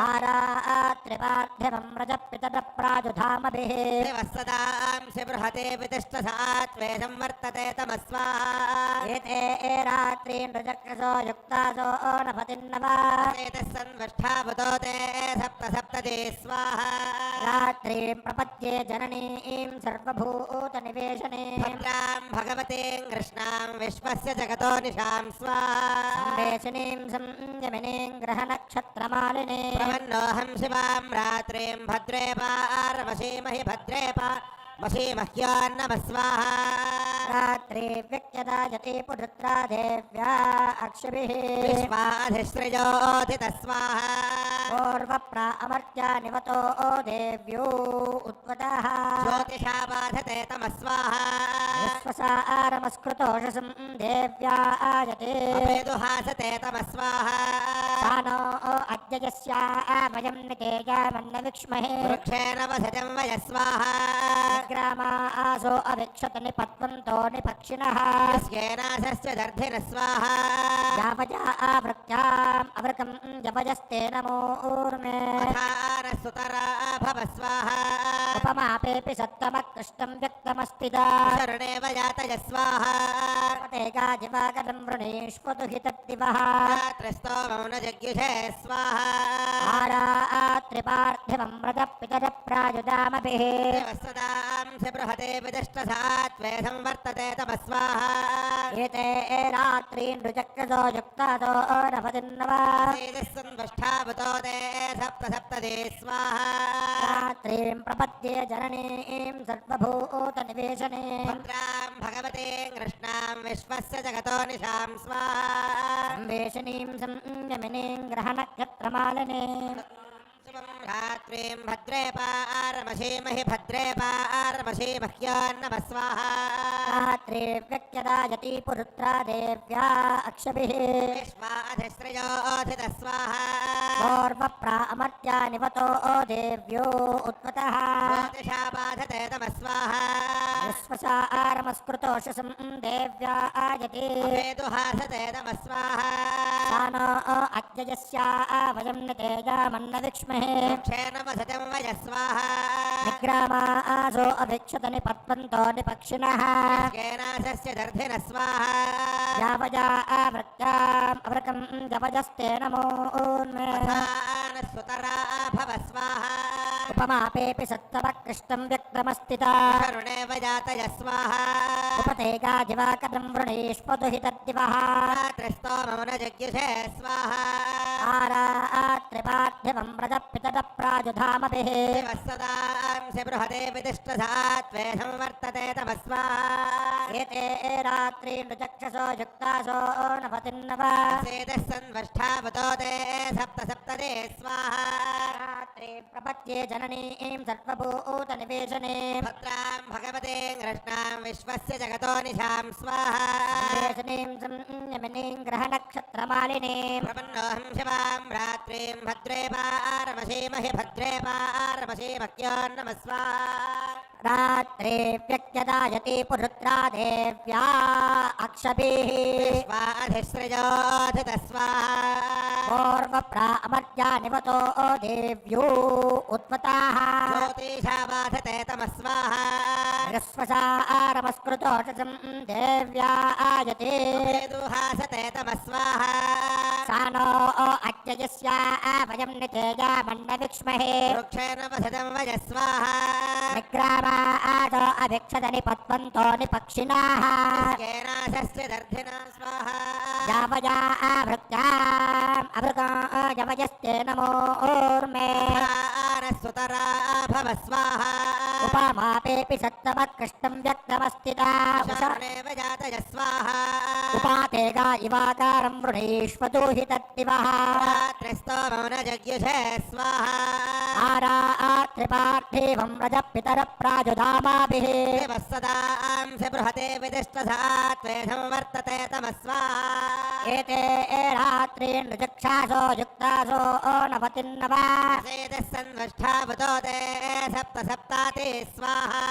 आरात्रिपार्थिवं रजपितरप्राजुधामभिः वत्सदांसि बृहते वितिष्ठसात्वे संवर्तते तमः स्वाहा एते रात्रीन्द्रचक्रसो युक्तासो नभतिन्नवा एतः सन्वष्ठावतो ते सप्त सप्तति स्वाहा रात्रिं प्रपद्ये जननीं सर्वभूतनिवेशने भद्रां भगवतीं कृष्णां विश्वस्य जगतो निशां स्वाहा संवेशिनीं संयमिनीं ग्रहनक्षत्रमालिनी प्रपन्नोऽहं शिवां रात्रिं भद्रे पारमशीमहि भद्रे मशीमह्योन्नमः स्वाहा रात्रि व्यक्यदायते पुरुत्रा देव्या अक्षभिः विश्वाधिश्रियोऽधितः स्वाहा पूर्वप्रा अमर्त्या निवतो देव्यो उत्वतः ज्योतिषा बाधते तमः स्वाहा विश्वसारमस्कृतोषसं देव्या आयते अपेदुहासते तमः स्वाहा तानो अद्यजस्या वयं नितेजामन्नविक्ष्महे वृक्षेण वसतिं वयः स्वाहा ग्रामासो अभिक्षत निपत्वन्तो निपक्षिणः येनासस्य दर्धिनः स्वाहा यावजा आवृत्याम् अवृकं यवजस्ते नमोर्मे सुतरा भव स्वाहा उपमापेऽपि सत्तमकृष्टं व्यक्तमस्तिदा शरणेव जातय स्वाहा पते गाजिवाकरं वृणीष्वतु हि तद्दिवः रात्रस्तोमं न जग्युषे स्वाहा आरात्रिपार्थिवं व्रतपितरप्रायुधामभिः वत्सदांसि बृहते विदिष्टसात्वे संवर्तते तमः स्वाहा एते रात्रीन्द्रुचक्रसो युक्तासो नभतिन्नवा सन्वष्ठावतो ते सप्त सप्तति स्वाहा रात्रिं प्रपद्ये जननीं सर्वभूतनिवेशने भद्रां भगवते कृष्णां विश्वस्य जगतो निशां स्वाहा संवेशिनीं संयमिनीं ग्रहनक्षत्रमालिनी रात्रिं भद्रे पारमशीमहि भद्रे पारमशीमह्योन्नमः स्वाहा रात्रि व्यक्यदायती पुरुत्रा देव्या अक्षभिः विश्वाधिश्रियोऽधितः स्वाहा पूर्वप्रा अमर्त्या निवतो देव्यो उत्वतः ज्योतिषा बाधते तमः स्वाहा विश्वसारमस्कृतोषसं देव्या आयते अपेदुहासते तमः स्वाहा तानो अद्यजस्या वयं नितेजामन्नविक्ष्महे क्षेण वसतिं वयः स्वाहा निग्रामासो अभिक्षत निपत्वन्तो निपक्षिणः येनासस्य दर्धिनः स्वाहा यावजा आवृत्याम् अवृकं यवजस्ते नमोन्मे सुतरा भव स्वाहा उपमापेऽपि सत्तमकृष्टं व्यक्तमस्तिता करुणेव जातय स्वाहा उपते गाजिवाकरं वृणीष्वतु हि तद्दिवः रात्रस्तोमं न जग्युषे स्वाहा आरात्रिपार्थिवं व्रतपितरप्राजुधामभिः वत्सदांसि बृहते विदिष्टसात्वे संवर्तते तमः स्वाहा एते रात्रीन्द्रचक्षसो युक्तासो नभतिन्नव सेदस्सन्वष्ठावतो ते सप्त सप्तदे स्वाहा रात्रि प्रपद्ये जननीं सर्वभूतनिवेशने भद्रां भगवते कृष्णां विश्वस्य जगतो निशां स्वाहा निवेशनीं संयमिनीं ग्रहनक्षत्रमालिनीं प्रपन्नोऽहं शिवां रात्रिं भद्रे पारमसीमहि भद्रे पारमसीमह्यो नमः स्वाहा रात्रे व्यक्त्यदायति पुरुत्रा देव्या अक्षभिः स्वाधिसृजोऽधित स्वाहा पूर्वप्रा अमर्त्या निवतो देव्यो उत्पताः ज्योतिषाबाधते तमः स्वाहा रस्वसारमस्कृतोषसं देव्या आयते दुहासते तमः स्वाहा सा नो अत्ययस्या वयं नितेजा मन्नविक्ष्महे वृक्षेण वसतं वज स्वाहा निग्रामा आदो अभिक्षत निपत्वन्तो निपक्षिणाः केनाशस्य दर्धिना स्वाहा यावया आवृत्याम् अभृता यवयस्ते नमोर्मे सुतरा भव स्वाहा उपामापेऽपि सत्तमत्कृष्टं व्यक्तमस्तिता शानेव जातय स्वाहा उपाते गा इवाकारं वृणीष्वतो हि तत्तिवः रात्रिस्तोमो न जज्ञुषे स्वाहा आरात्रिपार्थिवं रजः पितरः प्राजुधामाभिः देवः सदांसि बृहते विदिष्टसा त्वेषं वर्तते तमः स्वाहा एते रात्रीन् ऋचक्षासो युक्तासो नवतिन्नवा सेदस्सन्वष्ठावतो ते सप्त सप्ताति स्वाहा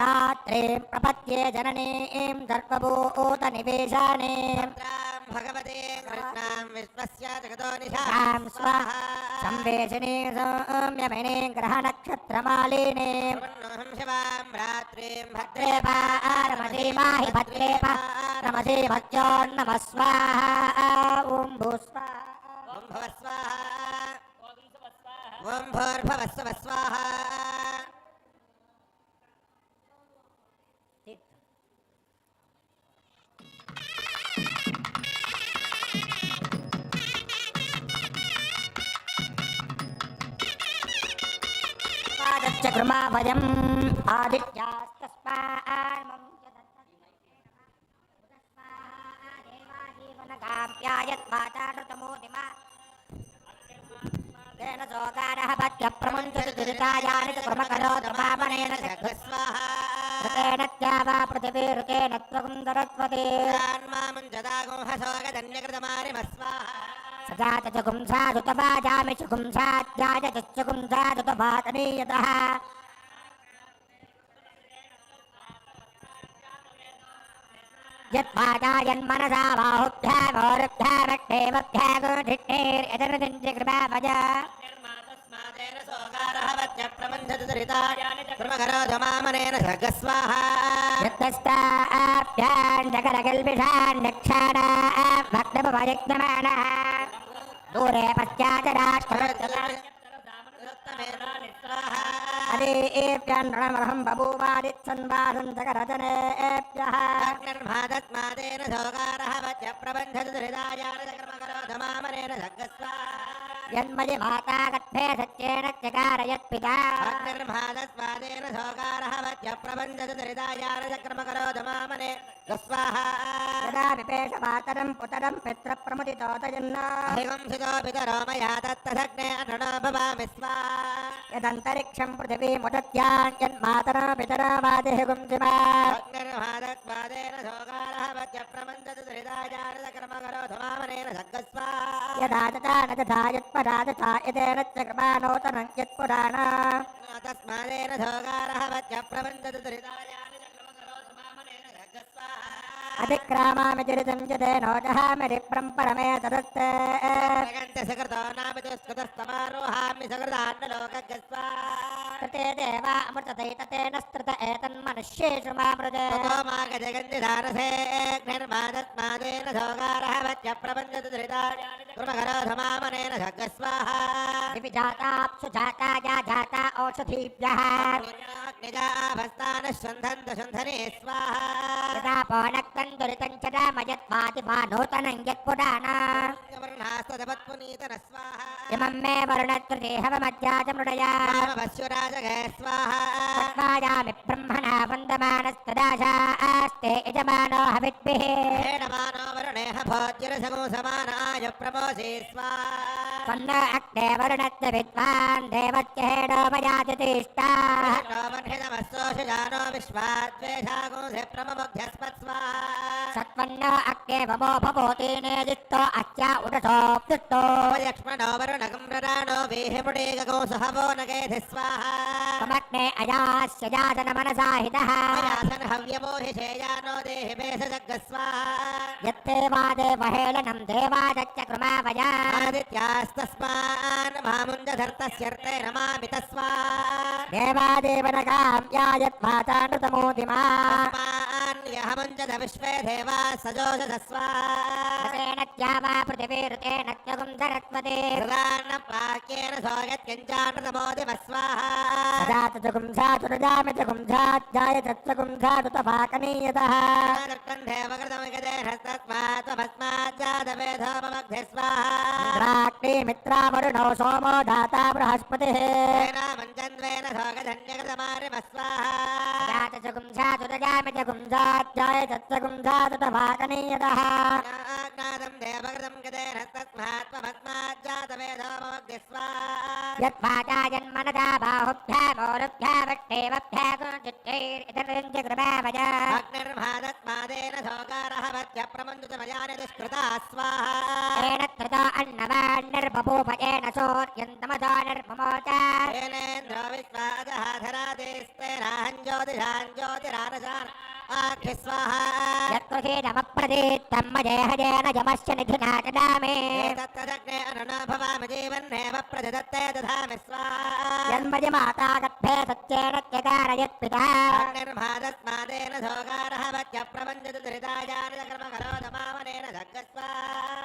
रात्रिं प्रपद्ये जननीं सर्वभूतनिवेशाने भद्रां भगवते कृष्णां विश्वस्य जगतो तां निशां स्वाहा संवेशिनी सौम्यमिनी ग्रहनक्षत्रमालिनी प्रपन्नोऽहं शिवां रात्रिं भद्रे पारमसीमाहि भद्रे पारमसी भक्त्योन्नमः स्वाहा ॐ भूस्वाहा ॐ भव स्वाहा ॐ भूर्भुवः स्वः स्वाहा आदच्च कृमा भयम् आदित्यास्तस्मान्मं च देवाजीवनकाप्यायत् माता ऋतमोदिमा तेन सोकारः पत्यप्रमुञ्चति दुरितायानि च कृमकरोद्रमामणेन स्वाहा ऋतेन त्यावा पृथिवी ऋतेन त्वगुन्दरत्वते सजात च गुंसादुतवाजामि च गुंसाध्याय च गुंसादुतवाकनीयतः यन्मनसा बाहुभ्यामोरुभ्यामक्षेमभ्यागोधिष्ठेर्यदनुदिञ्च कृपाभजा यत्तस्ताभ्याण्डकरकल्पिषाण्डक्षाणां भक्तमभयज्ञमानः दूरे पश्चात् अदेभ्यन्रणमर्हं बभूवादित्सन्वादन्तकरचनेभ्यः निर्मादत्मादेन सौकारः वच्यप्रबन्धदुरिदायानकर्मकरोधमामनेन यन्मयि माता गत्भे सत्येन चकार यत्पिता निर्मादत्मादेन सौकारः वच्यप्रबन्धदुरिदायानकर्मकरोधमामने स्वाहा यदा विपेश मातरं पुतरं पितृप्रमुदितोदयन्ना हिंसितो पितरो मया दत्तसग्ने अनृणो भवामि स्वाहा यदन्तरिक्षं पृथिवीमुदत्यान् यन्मातरा पितरा वादिः गुंसिमा निर्मादत्मादेन सौकारः वच्यप्रबन्धदुरिदायानकर्मकरोधमामनेन स्वाहा यदा तथा न तथा यत्परा तथा यदेन च कृपानोतनं यत्पुराणा तस्मादेन सौकारः वच्यप्रबन्धदुरिदायानकर्मकरोधमामनेन स्वाहा अतिक्रामामि चरितं च तेनोजहामि रिप्रं परमे तदस्ते सकृतो नाम दुष्कृतस्तमारोहामि सकृतान्नलोकगस्वा कृते देवा अमृतदैततेन स्तृत एतन्मनुष्येषु मामृते मागजगन्धिधारसे निर्मादत्मादेन सौकारः वच्यप्रबन्धदुरिदायानकर्मकरोधमामनेन स्वाहा दिवि जाताप्सु जाता या जाता औषधीभ्यः निजाभस्तानः शुन्धन्तशुन्धने स्वाहा यदा पौनक्तं दुरितं च रामयत्वाति मा नूतनं यत्पुराणा वर्णास्तपत्पुनीतन स्वाहा इमं मे वरुणत्रिदेहवमध्याचमृडया वस्युराजगे स्वाहा तत्त्वायामि ब्रह्मणा वन्दमानस्तदाशा आस्ते यजमानो हविद्भिः हेडमानो वरुणेह भोज्यरसगो समानाय प्रमोषे स्वाहा त्वन्न अग्ने वरुणस्य विद्वान् देवस्य हेडो मयातिष्ठा नो विश्वाद्वेषागो प्रममुग्ध्यस्मत् स्वाहा सत्वन्न अग्ने वमो भवोतीनेदिष्टो अस्या उदसो दुष्टो लक्ष्मणो वरुणगं प्रदानो वेहिमुडेगो सहवो नगेधि स्वाहा समग्ने अयास्य याजनमनसाहितः यासन हव्यमोहिषेयानो देहि भेषजग्ग स्वाहा यत्ते वादे वहेलनं देवादच्च कृमावया आदित्यास्तस्मान् भामुञ्जधर्तस्यर्ते नमामि तस्मात् देवादेवनगां यायत्मातानृतमोदिमा यहमुञ्जध विश्वे देवा सजोषध स्वाहा तेन वा पृथिवीरुतेन त्वगुंधरत्वते पाक्येन सोगत्यञ्चानृतमोदिमस्वाहा जातुगुंसातु रजामि गुंसाध्याय तत्त्वगुंसातु तभाकनीयतः राक्ति मित्रावरुणो सोमो धाता बृहस्पतिः जातुगुंसातु रजामि गुंसाध्याय तत्त्वगुंसातु तभाकनीयतः यत्वाचा जन्मनदा बाहुभ्या मौलभ्या वट्टेवभ्या गुणचित्तैरितरञ्च कृपावजा अग्निर्भादत्मादेन सोकारः वच्च प्रमञ्जुतमयानि दुष्कृता स्वाहा येन त्रितो अन्नवान्निर्बभूभयेन सूर्यन्तमसो निर्ममोचा येनेन्द्रो विश्वादहाधरादेस्तेनाहं ज्योतिषाञ्ज्योतिरानशान आख्य स्वाहा यत्कृषीणमप्रदीत्तं मजेहजेन जमस्य निधिना ददामि तत्तदग्ने अननो भवामि जीवन्नेव प्रजदत्ते दधामि स्वाहा जन्मजमाता गत्भे सत्येन त्यकारयत्पिता अग्निर्भादत्मादेन सोकारः वच्च प्रपञ्चतु दुरितायानिकर्मकरोदमामनेन जग्गस्वाहा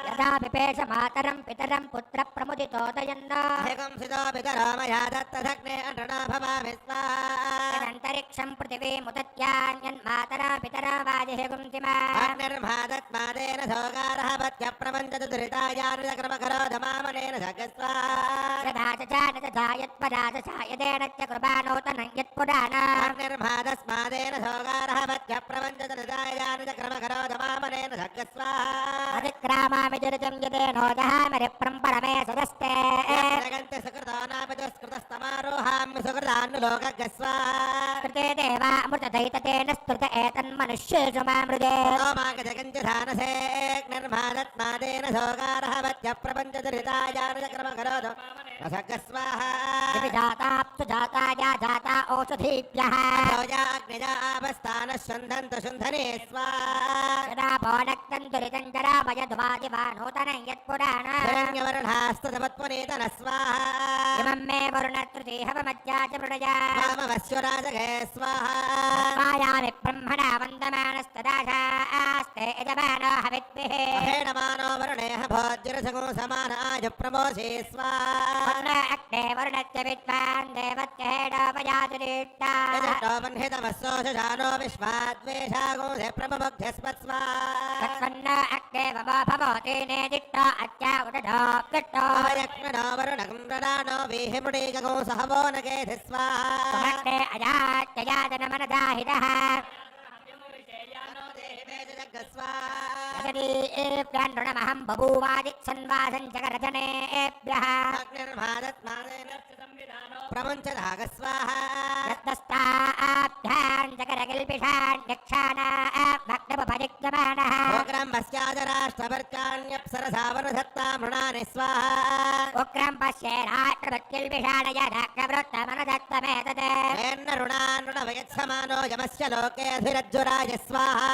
यदा पिपेश मातरं पितरं पुत्रप्रमुदितोदयन्न हेगंसितो पितरो मया दत्तदग्ने अननो भवामि स्वाहा यदन्तरिक्षं पृथिवीमुदत्यान्यन्मातरा पितरा वाजिहेगुंसिमा अग्निर्भादत्मादेन सोकारः वच्च प्रपञ्चतु दुरितायानिकर्मकरोदमामनेन जग्गस्वाहा यदा च जायत्पदा च जायतेन च कृपानोतनं यत्पुराणा अग्निर्भादस्मादेन सोकारः वच्च प्रपञ्चतु दुरितायानिकर्मकरोदमामनेन जग्गस्वाहा अधिक्रामामि दुरितं यदेनोदहामि रिप्रं परमे सदस्ते जगन्ते सुकृतो नापि दुष्कृतस्तमारोहामि सुकृतान्नुलोकगस्वाहा कृते देवा अमृतदैततेन स्तुत एतन्मनुष्येषु मामृजे निर्भादत्मादेन सोकारः वच्च प्रपञ्चदुरितायानुचक्रमकरोद रसगस्वाहा जाताप्सु जाताया जाता औषधीभ्यः अग्निजापस्थानः शुन्धन्तु शुन्धने स्वाहा यदा भवनक्तं दुरितं जरामयध्वादिवा नूतनं यत्पुराण हिरण्यवर्णास्तपत्पुनीतन स्वाहा इमं मे वरुणत्रिदेहवमध्या च मृडया वामवस्युराजगे स्वाहा मायामि ब्रह्मणा वन्दमानस्तदाशा आस्ते यजमानो हविद्भिः हेडमानो वरुणेह भोज्यरसगो समानाय प्रमोषे स्वाहा अग्ने वरुणस्य विद्वान् देवस्य हेडोपयातिरीष्टा यजष्टोपन्हितमस्सोषजानो विश्वाद्वेषागो प्रममुग्ध्यस्मत् स्वाहा तत्पन्न अग्ने वमो भवोतीनेदिष्टो अत्या उदधो कृष्टो यक्ष्मणो वरुणगं प्रदानो वेहिमुडेगो सहवो नगेधि स्वाहा समग्ने अजात्ययाजनमनदाहितः ृणमहं बभूवादिक्षन्वासं जगरजनेभ्यः प्रमुञ्चदागस्वाहा यत्तस्ताभ्यां जगरगिल्बिषान् यक्षाणाभक्तपरिक्रमाणः उग्रं पश्चादराष्ट्रभर्चान्यप्सरसावनुधत्ता मृणानि स्वाहा उग्रं पश्येराष्ट्रभक्तिल्बिषाणय दग्रवृत्तमनुदत्तमेतत् येन ऋणान्ऋणवयत्समानो यमस्य लोके अधिरज्जुराय स्वाहा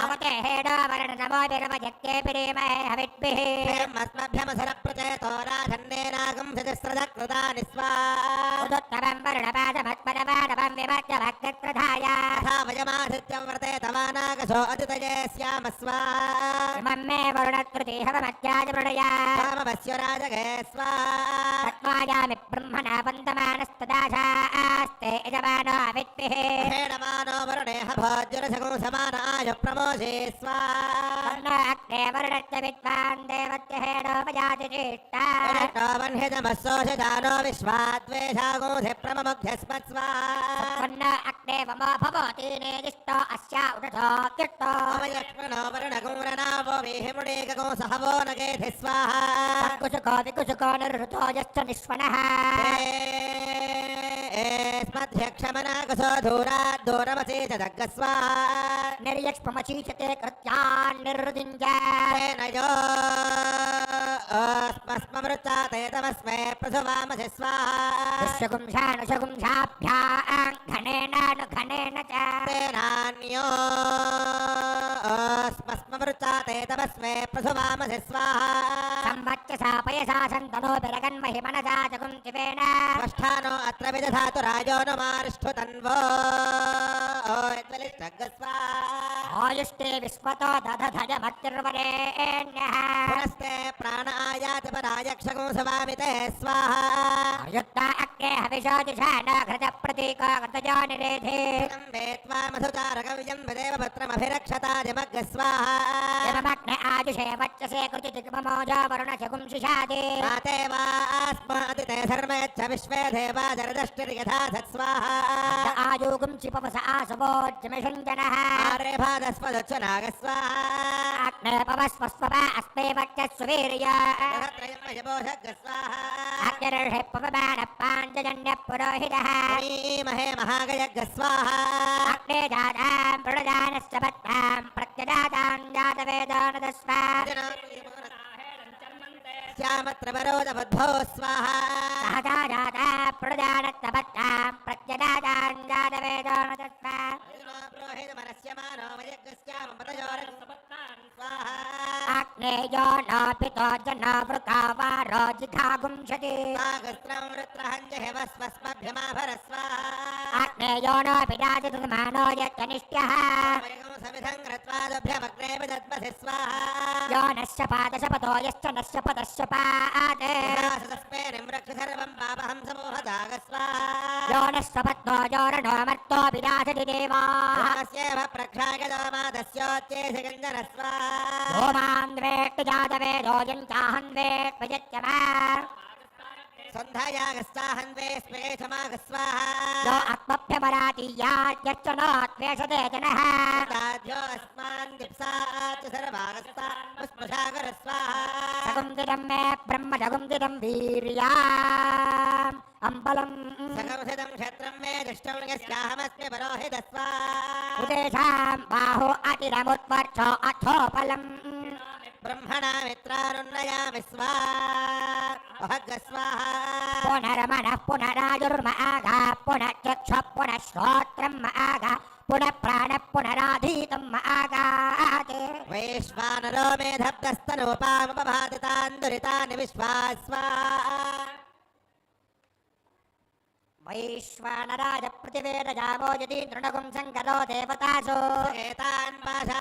अवते हेडो वर्ण नमो विरमजत्ये पिरीमहे हविद्भिः अस्मभ्यमसरप्रचयतो राधन्नेनागं सजस्रदकृतानि स्वाहा उदुत्तमं वर्णपादमत्परमाणवं विमर्य भक्तिप्रधाय तथा वयमादित्यं वर्ते तवानागसो अतितये स्याम स्वाहा इमं मे वरुणत्रिदेहवमध्याय मृडया वामवस्युराजगे स्वाहा तत्त्वायामि ब्रह्मणा वन्दमानस्तदाशा आस्ते यजमानो हविद्भिः हेडमानो वरुणेह भोज्यरसगो समानाय प्रमोषे स्वाहा अग्ने वरुणस्य विद्वान् देवस्य हेडो सोमयाति चेष्टा वह्नितमस्सोषदानो विश्वाद्वेषागोधे प्रममुग्ध्यस्मत्स्वा वन्न अग्ने मम भवति नेदिष्टो अस्या उडतो किट्टो अवयक्ष्मणो वर्णगौरनावो वेहिमुडेकगो सहवो नगेधि स्वाहा कुशुको विकुशुको निरृतो यश्च निष्वनः स्मध्यक्षमनाकुशो दूरात् दूरमसि च दग्गस्वाहा निर्यक्ष्ममचीचते कृत्यान् निर्दिञ्जातेन यो स्मस्ममृता तेतमस्मै प्रसवामसि स्वाहा शगुंशाभ्यां घनेनानुघनेन च तेनान्यो स्मस्ममृता तेतमस्मै प्रसवामसि स्वाहा संवत्ससा पयसा सन्तनोभिरगन्महि मनसा जगुंशिवेन स्वस्थानो अत्र विदधातु राजो न मारिष्ठु तन्वो यद्वलिष्ठग्गस्वाहा आयुष्टे विस्मतो दधधजमत्युर्वरेण्यः पुनस्ते प्राण आयाति परायक्षगो सवामिते स्वाहा युक्ता अग्ने हविषोदिशानघृतप्रतीको घृतजो निरेधे वेत्वा मधुतारकविजं विदेव पुत्रमभिरक्षतादिमग्गस्वाहा यमग्ने आजुषे वच्चसे कृतिदिग्ममोजो वरुणशगुंशिषादि माते वास्मादि ते धर्मेच्छ विश्वे देवा जरदष्टिर्यथा सत्स्वाहा आयुगुंशिपवस आसवोज्जमिषञ्जनः आरेभादस्मदच्च नागस्वाहा अग्ने पवस्वस्वपा अस्मे वच्चस्वीर्या यबोधग्गस्वाहा अग्निर्षे पवमानः पाञ्चजन्यः पुरोहितः महे महागयग्गस्वाहा अग्ने जातां प्रणदानस्य पत्नां प्रत्यजातां जातवेदानदस्वा श्यामत्र वरोदबद्धो स्वाहा सहजा जाता प्रणदानस्य पत्नां प्रत्यजातां जातवेदानदस्वा अग्नेयो न पितो जना वृका वारो जिघागुंशति अग्नेयो न पितादिमानो यज्ञनिष्ठ्यः यो नश्च पादशपथो यश्च नश्च पदश्च पात् यो नश्च पत्नो योरणो मर्तो विराजति देवाः धूमान्वेट्टु जातवेदो यञ्चाहन्वेट्टु यत्यमा यो आत्मभ्यमरातीयात् न त्वेषते जनः सकुन्दितं मे ब्रह्म सकुन्दितं वीर्याम् अम्बलम् क्षेत्रं मे दृष्टं यस्याहमस्मि परोहितस्वा उदेशां बाहो अतिरमुत्वर्षो अथोपलम् ब्रह्मणा मित्रानुन्नयामि स्वाहा पुनरमनः पुनराजुर्म आगा पुनश्चक्षुः पुनः श्रोत्रम् आगा पुनः प्राणः पुनराधीतं आगात् वैश्वानरो मेधब्दस्तनोपामुपभातितान् दुरितानि विश्वास्वा वैश्वानराज प्रतिवेदजामो यदि तृणगुं सङ्करो देवतासु एतान् पाशा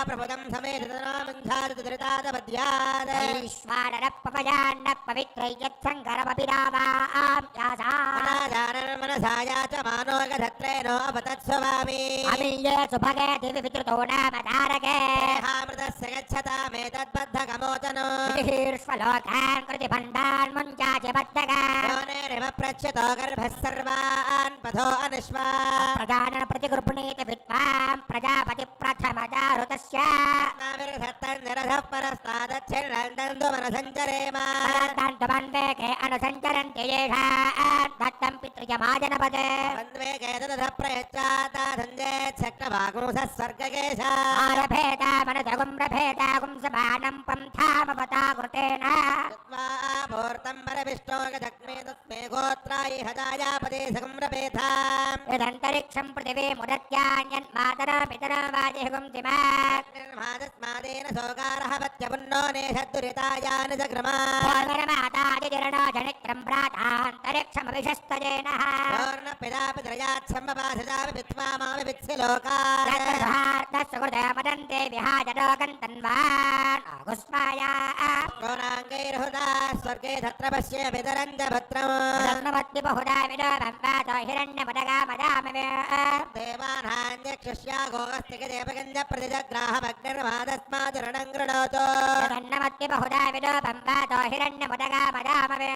प्रभुतं समेधितनामन्धारितदृतादपद्यात् वैश्वानरः पवयान्नः पवित्रै यत्सङ्करमपि रामाम् यासान् मनसा याच मानोगधत्रेणो अपतत्स्वामी अमीये सुभगे दिवि विद्रुतो नाम तारके हामृतस्य गच्छतामेतद्बद्धकमोचनो शीर्ष्वलोकान् कृतिबन्धान् मुञ्चाच बद्धकान् योनेरिव प्रच्यतो गर्भः सर्वान् पथो अनुष्वा प्रजानन प्रतिगृह्णीति विद्वान् प्रजापति प्रथमदारुतस्य नाविर्धत्तन्निरधः परस्तादच्छिर्नन्दो मनसञ्चरेम तन्तमन्वेके अनुसञ्चरन्ति येषान् दत्तं पितृयमाजनपदे वन्द्वेके तदधः प्रयच्चाता सञ्जेच्छक्रवागुंसः स्वर्गकेशा आरभेता मनसगुं रभेतागुं समानं पन्थामवता कृतेन पूर्तं परविष्टो गजग्मे तस्मे गोत्रायि हजायापदे सगुं रपेथाम् यदन्तरिक्षं पृथिवी मुदत्यान्यन्मातरा पितरा वाजिहुं दिमात् निर्मादस्मादेन सोगारः वत्यपुन्नो नेषद्दुरितायानि जग्रमा पूर्वरमातादिजरणो जनित्रं प्रातान्तरिक्षमभिषस्तजेनः पितापितरयाच्छम्बपाधितापि पित्वा मामि पित्सि लोकात् सुकृते वदन्ते विहाजलोकं तन्वान् आगुस्माया कोणाङ्गैर्हुदा स्वर्गे तत्र पश्य पितरञ्च भद्रम् रत्नवत्ति बहुधा विलोभं वातो हिरण्यपदगामदामवे देवानान्यक्षुष्या गोस्तिकदेवगञ्ज प्रतिजग्राहमग्ने अग्निर्वादस्माचरणं गृणोतु तन्नमत्ति बहुधा विलोपं वातो हिरण्यमुदगा मदामवे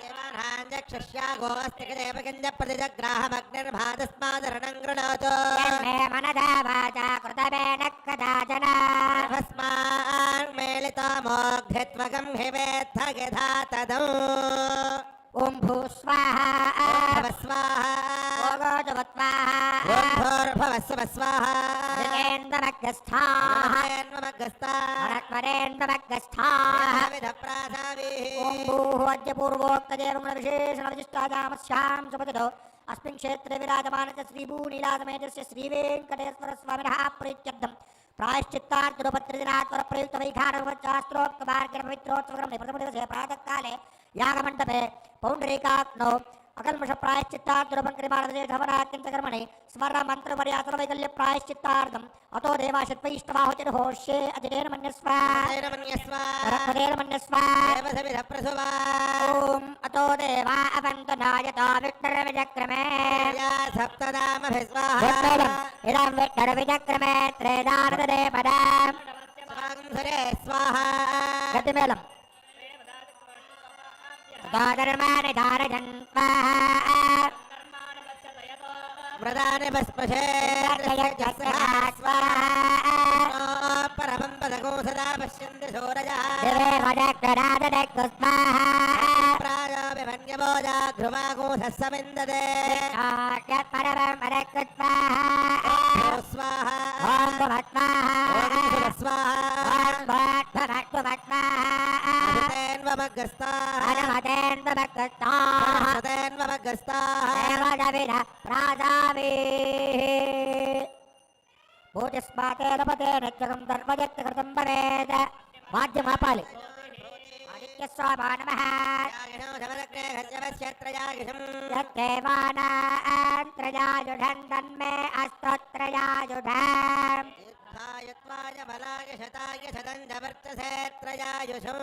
देवानाञ्जक्षुष्यागोऽस्तिकदेवकिञ्जप्रतिजग्राहमग्निर्भादस्माचरणं गृणोतु यन्मे मनदा वाचा कृतमेन कदाचन भस्मान् मेलितामोग्धित्वगं हिमेत्थ यथा तदौ ॐ भू स्वाहा स्वाहा ओगोजवत्वाहा ॐ भूर्भुवस्सुव स्वाहा जगेन्द्रमग्रस्थाः अनत्वरेन्द्रमग्रस्थाः विधप्रासाभिः ॐ भूः अद्यपूर्वोक्तदेवगुणविशेषणविशिष्टायामस्यां सुपतितो अस्मिन् क्षेत्रे विराजमानस्य श्रीभूनीलासमेतस्य श्रीवेङ्कटेश्वरस्वामिनः प्रीत्यर्थं प्रायश्चित्तार्जुनपत्रिदिनात्परप्रयुक्तवैखारवच्चास्त्रोक्तमार्गपवित्रोत्सवक्रमे प्रथमदिवसे प्रातःकाले यागमण्डपे पौण्डरीकाग्नौ अकल्मषप्रायश्चित्तार्जुनपङ्करिमाणदेशभवनात्यन्तकर्मणि स्मरणमन्त्रपर्यासनवैकल्य प्रायश्चित्तार्थम् अतो देवाशत्वैष्टवाहुतिर्होष्ये अतिरेण मन्यस्व ॐ अतो देवा अवन्तनायता विष्णुर्विचक्रमे इदं विष्णुर्विचक्रमे त्रेदानदे पदम् स्वाहा गतिमेलम् दाधर्माणि धारयन् स्वाहा व्रतानि भस्मशे परमं पदको सदा पश्यन्ति शोरजः प्रायोभिमन्यभोजाघ्रुमागोधस्समिन्दते भूतिस्मातेन धर्मजत्कृतं भवेत् वाद्यमापालि आदित्यस्वामा नमः यत्देवानान्त्रयायुधन् तन्मे अस्तोत्रयायुधम् यत्वाय बलाय शताय शतं वर्तसे त्रयायुषो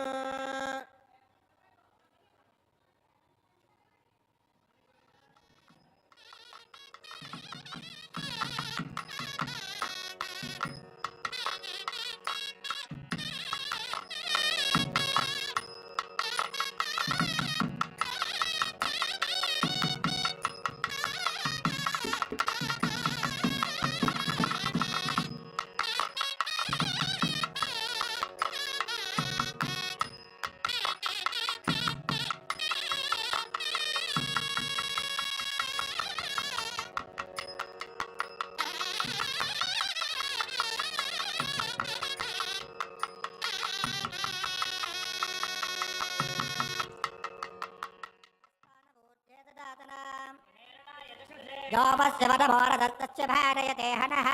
योमस्य वदभोरदत्तस्य भारयते हनः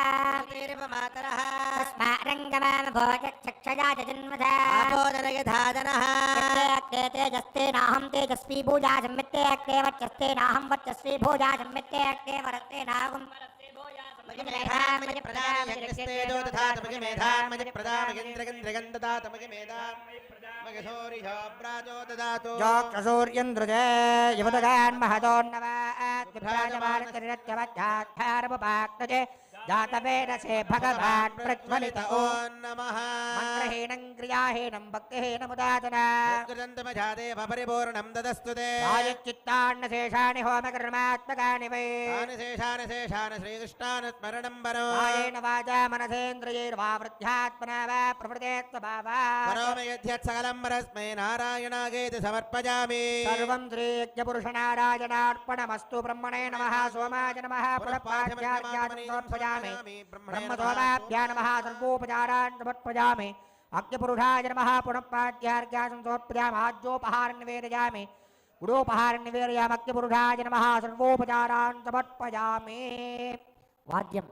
मातरः तस्मारङ्गमाम भोजक्षक्षयाच जन्मधा आपोदनयधादनः अक्ते तेजस्ते नाहं तेजस्वी भूजा संमित्ते अक्ते वर्चस्ते नाहं वर्चस्वी भूजा संमित्ते अक्ते वरस्ते नाहं सूर्यन्द्रजय युवदगान् महदोन्नवात्मराजमानतिरत्यवध्यात्थारमुपाक्तजे जातवेदसे भगवान् प्रज्वलित ॐ नमः मन्त्रहीनं क्रियाहीनं भक्तिहीनमुदाचना परिपूर्णं ददस्तुते चित्तान्नशेषाणि होमकर्मात्मकानि वै शेषान् श्रीकृष्णान् स्मरणं वरो कायेन वाचा मनसेन्द्रियैर्वा वृद्ध्यात्मना वा प्रभृते स्वभावात् सकलं परस्मै नारायणागेति समर्पयामि सर्वं श्रीयज्ञपुरुषनारायणार्पणमस्तु ब्रह्मणे नमः सोमाय नमः समर्पयामि ब्रह्मसोमाभ्या नमः सर्वोपचारान् समर्पयामि अग्निपुरुषाय नमः पुनःपाद्यार्घ्यासं समर्पयामि आज्योपहारं निवेदयामि गुडोपहारं निवेदयामि अग्निपुरुषाय नमः सर्वोपचारान् समर्पयामि वाद्यम्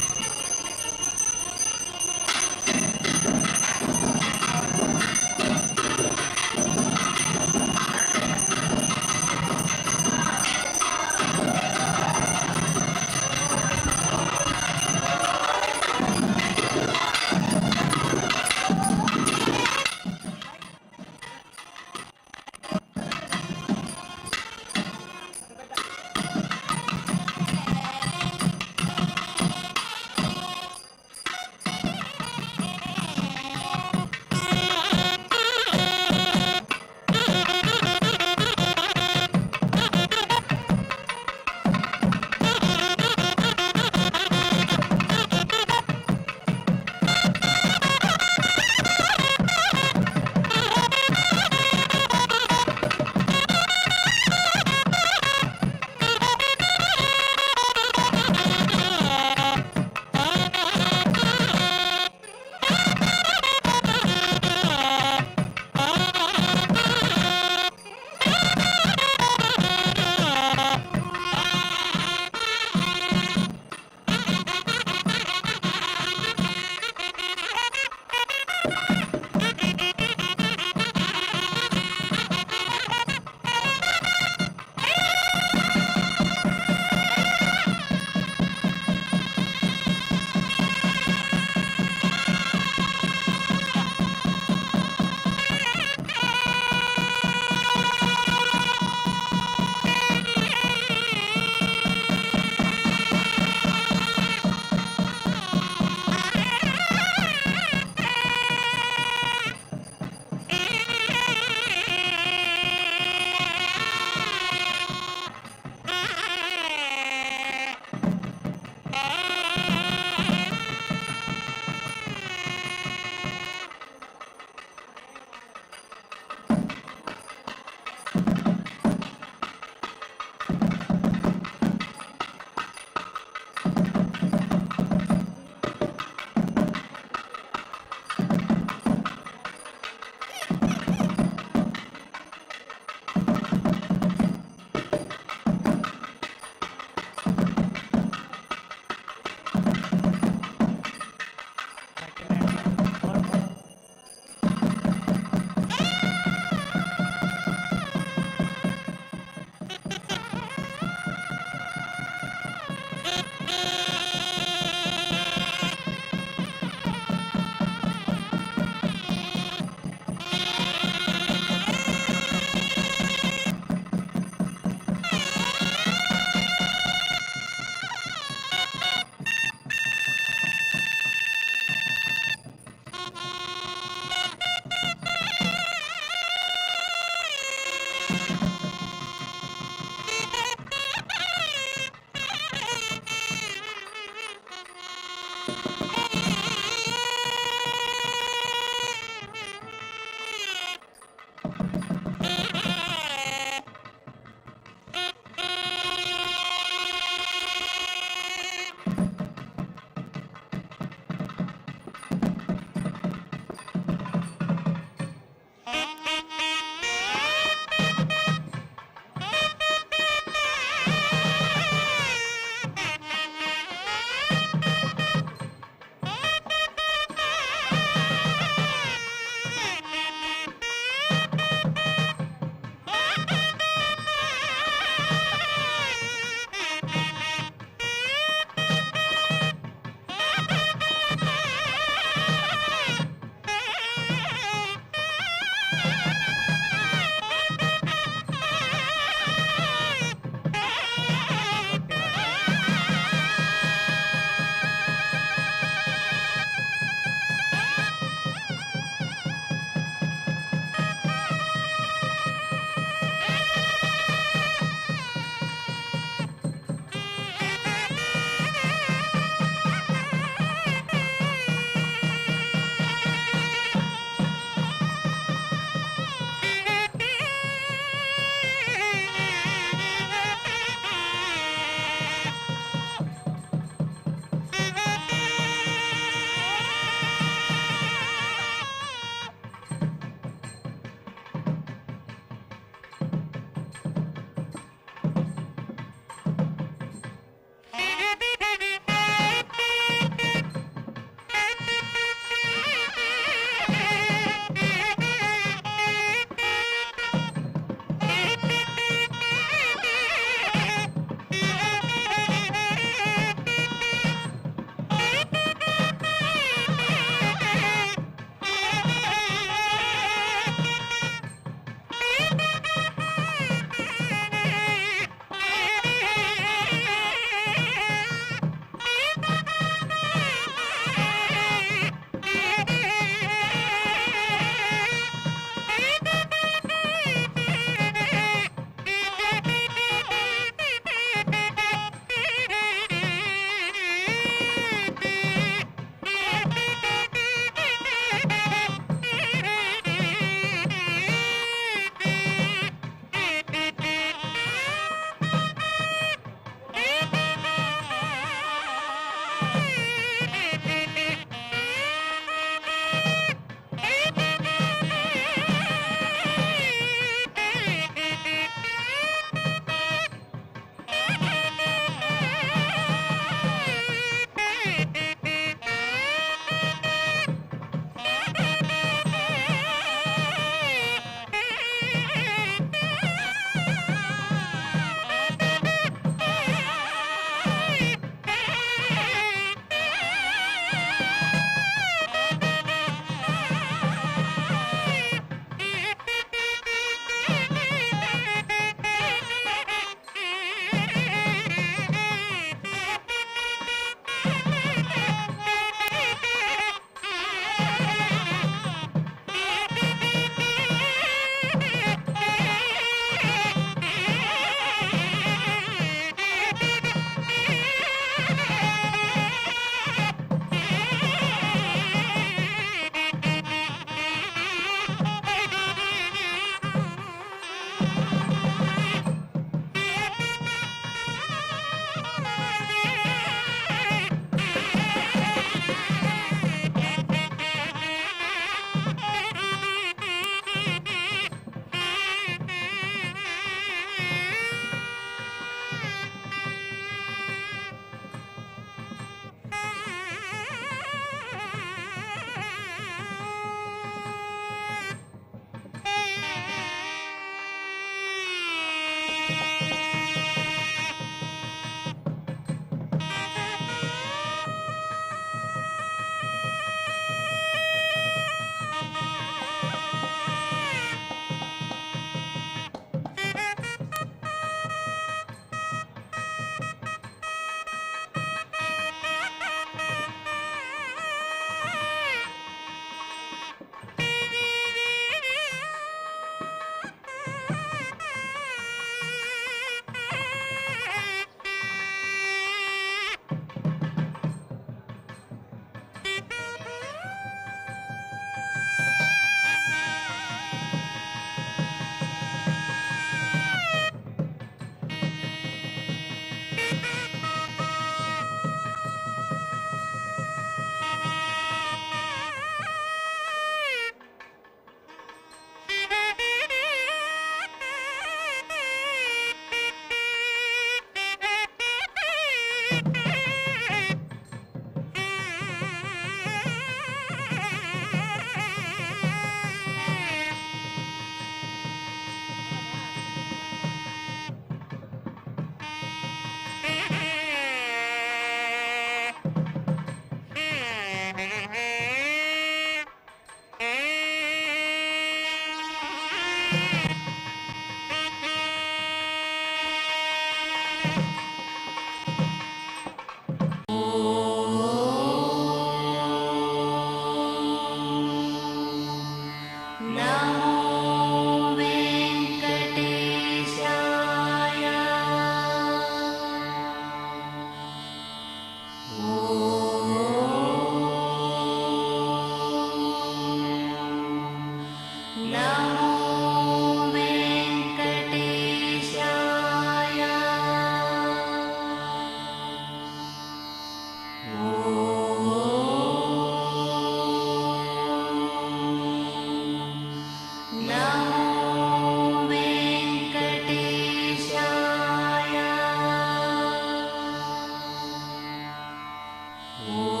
ఓం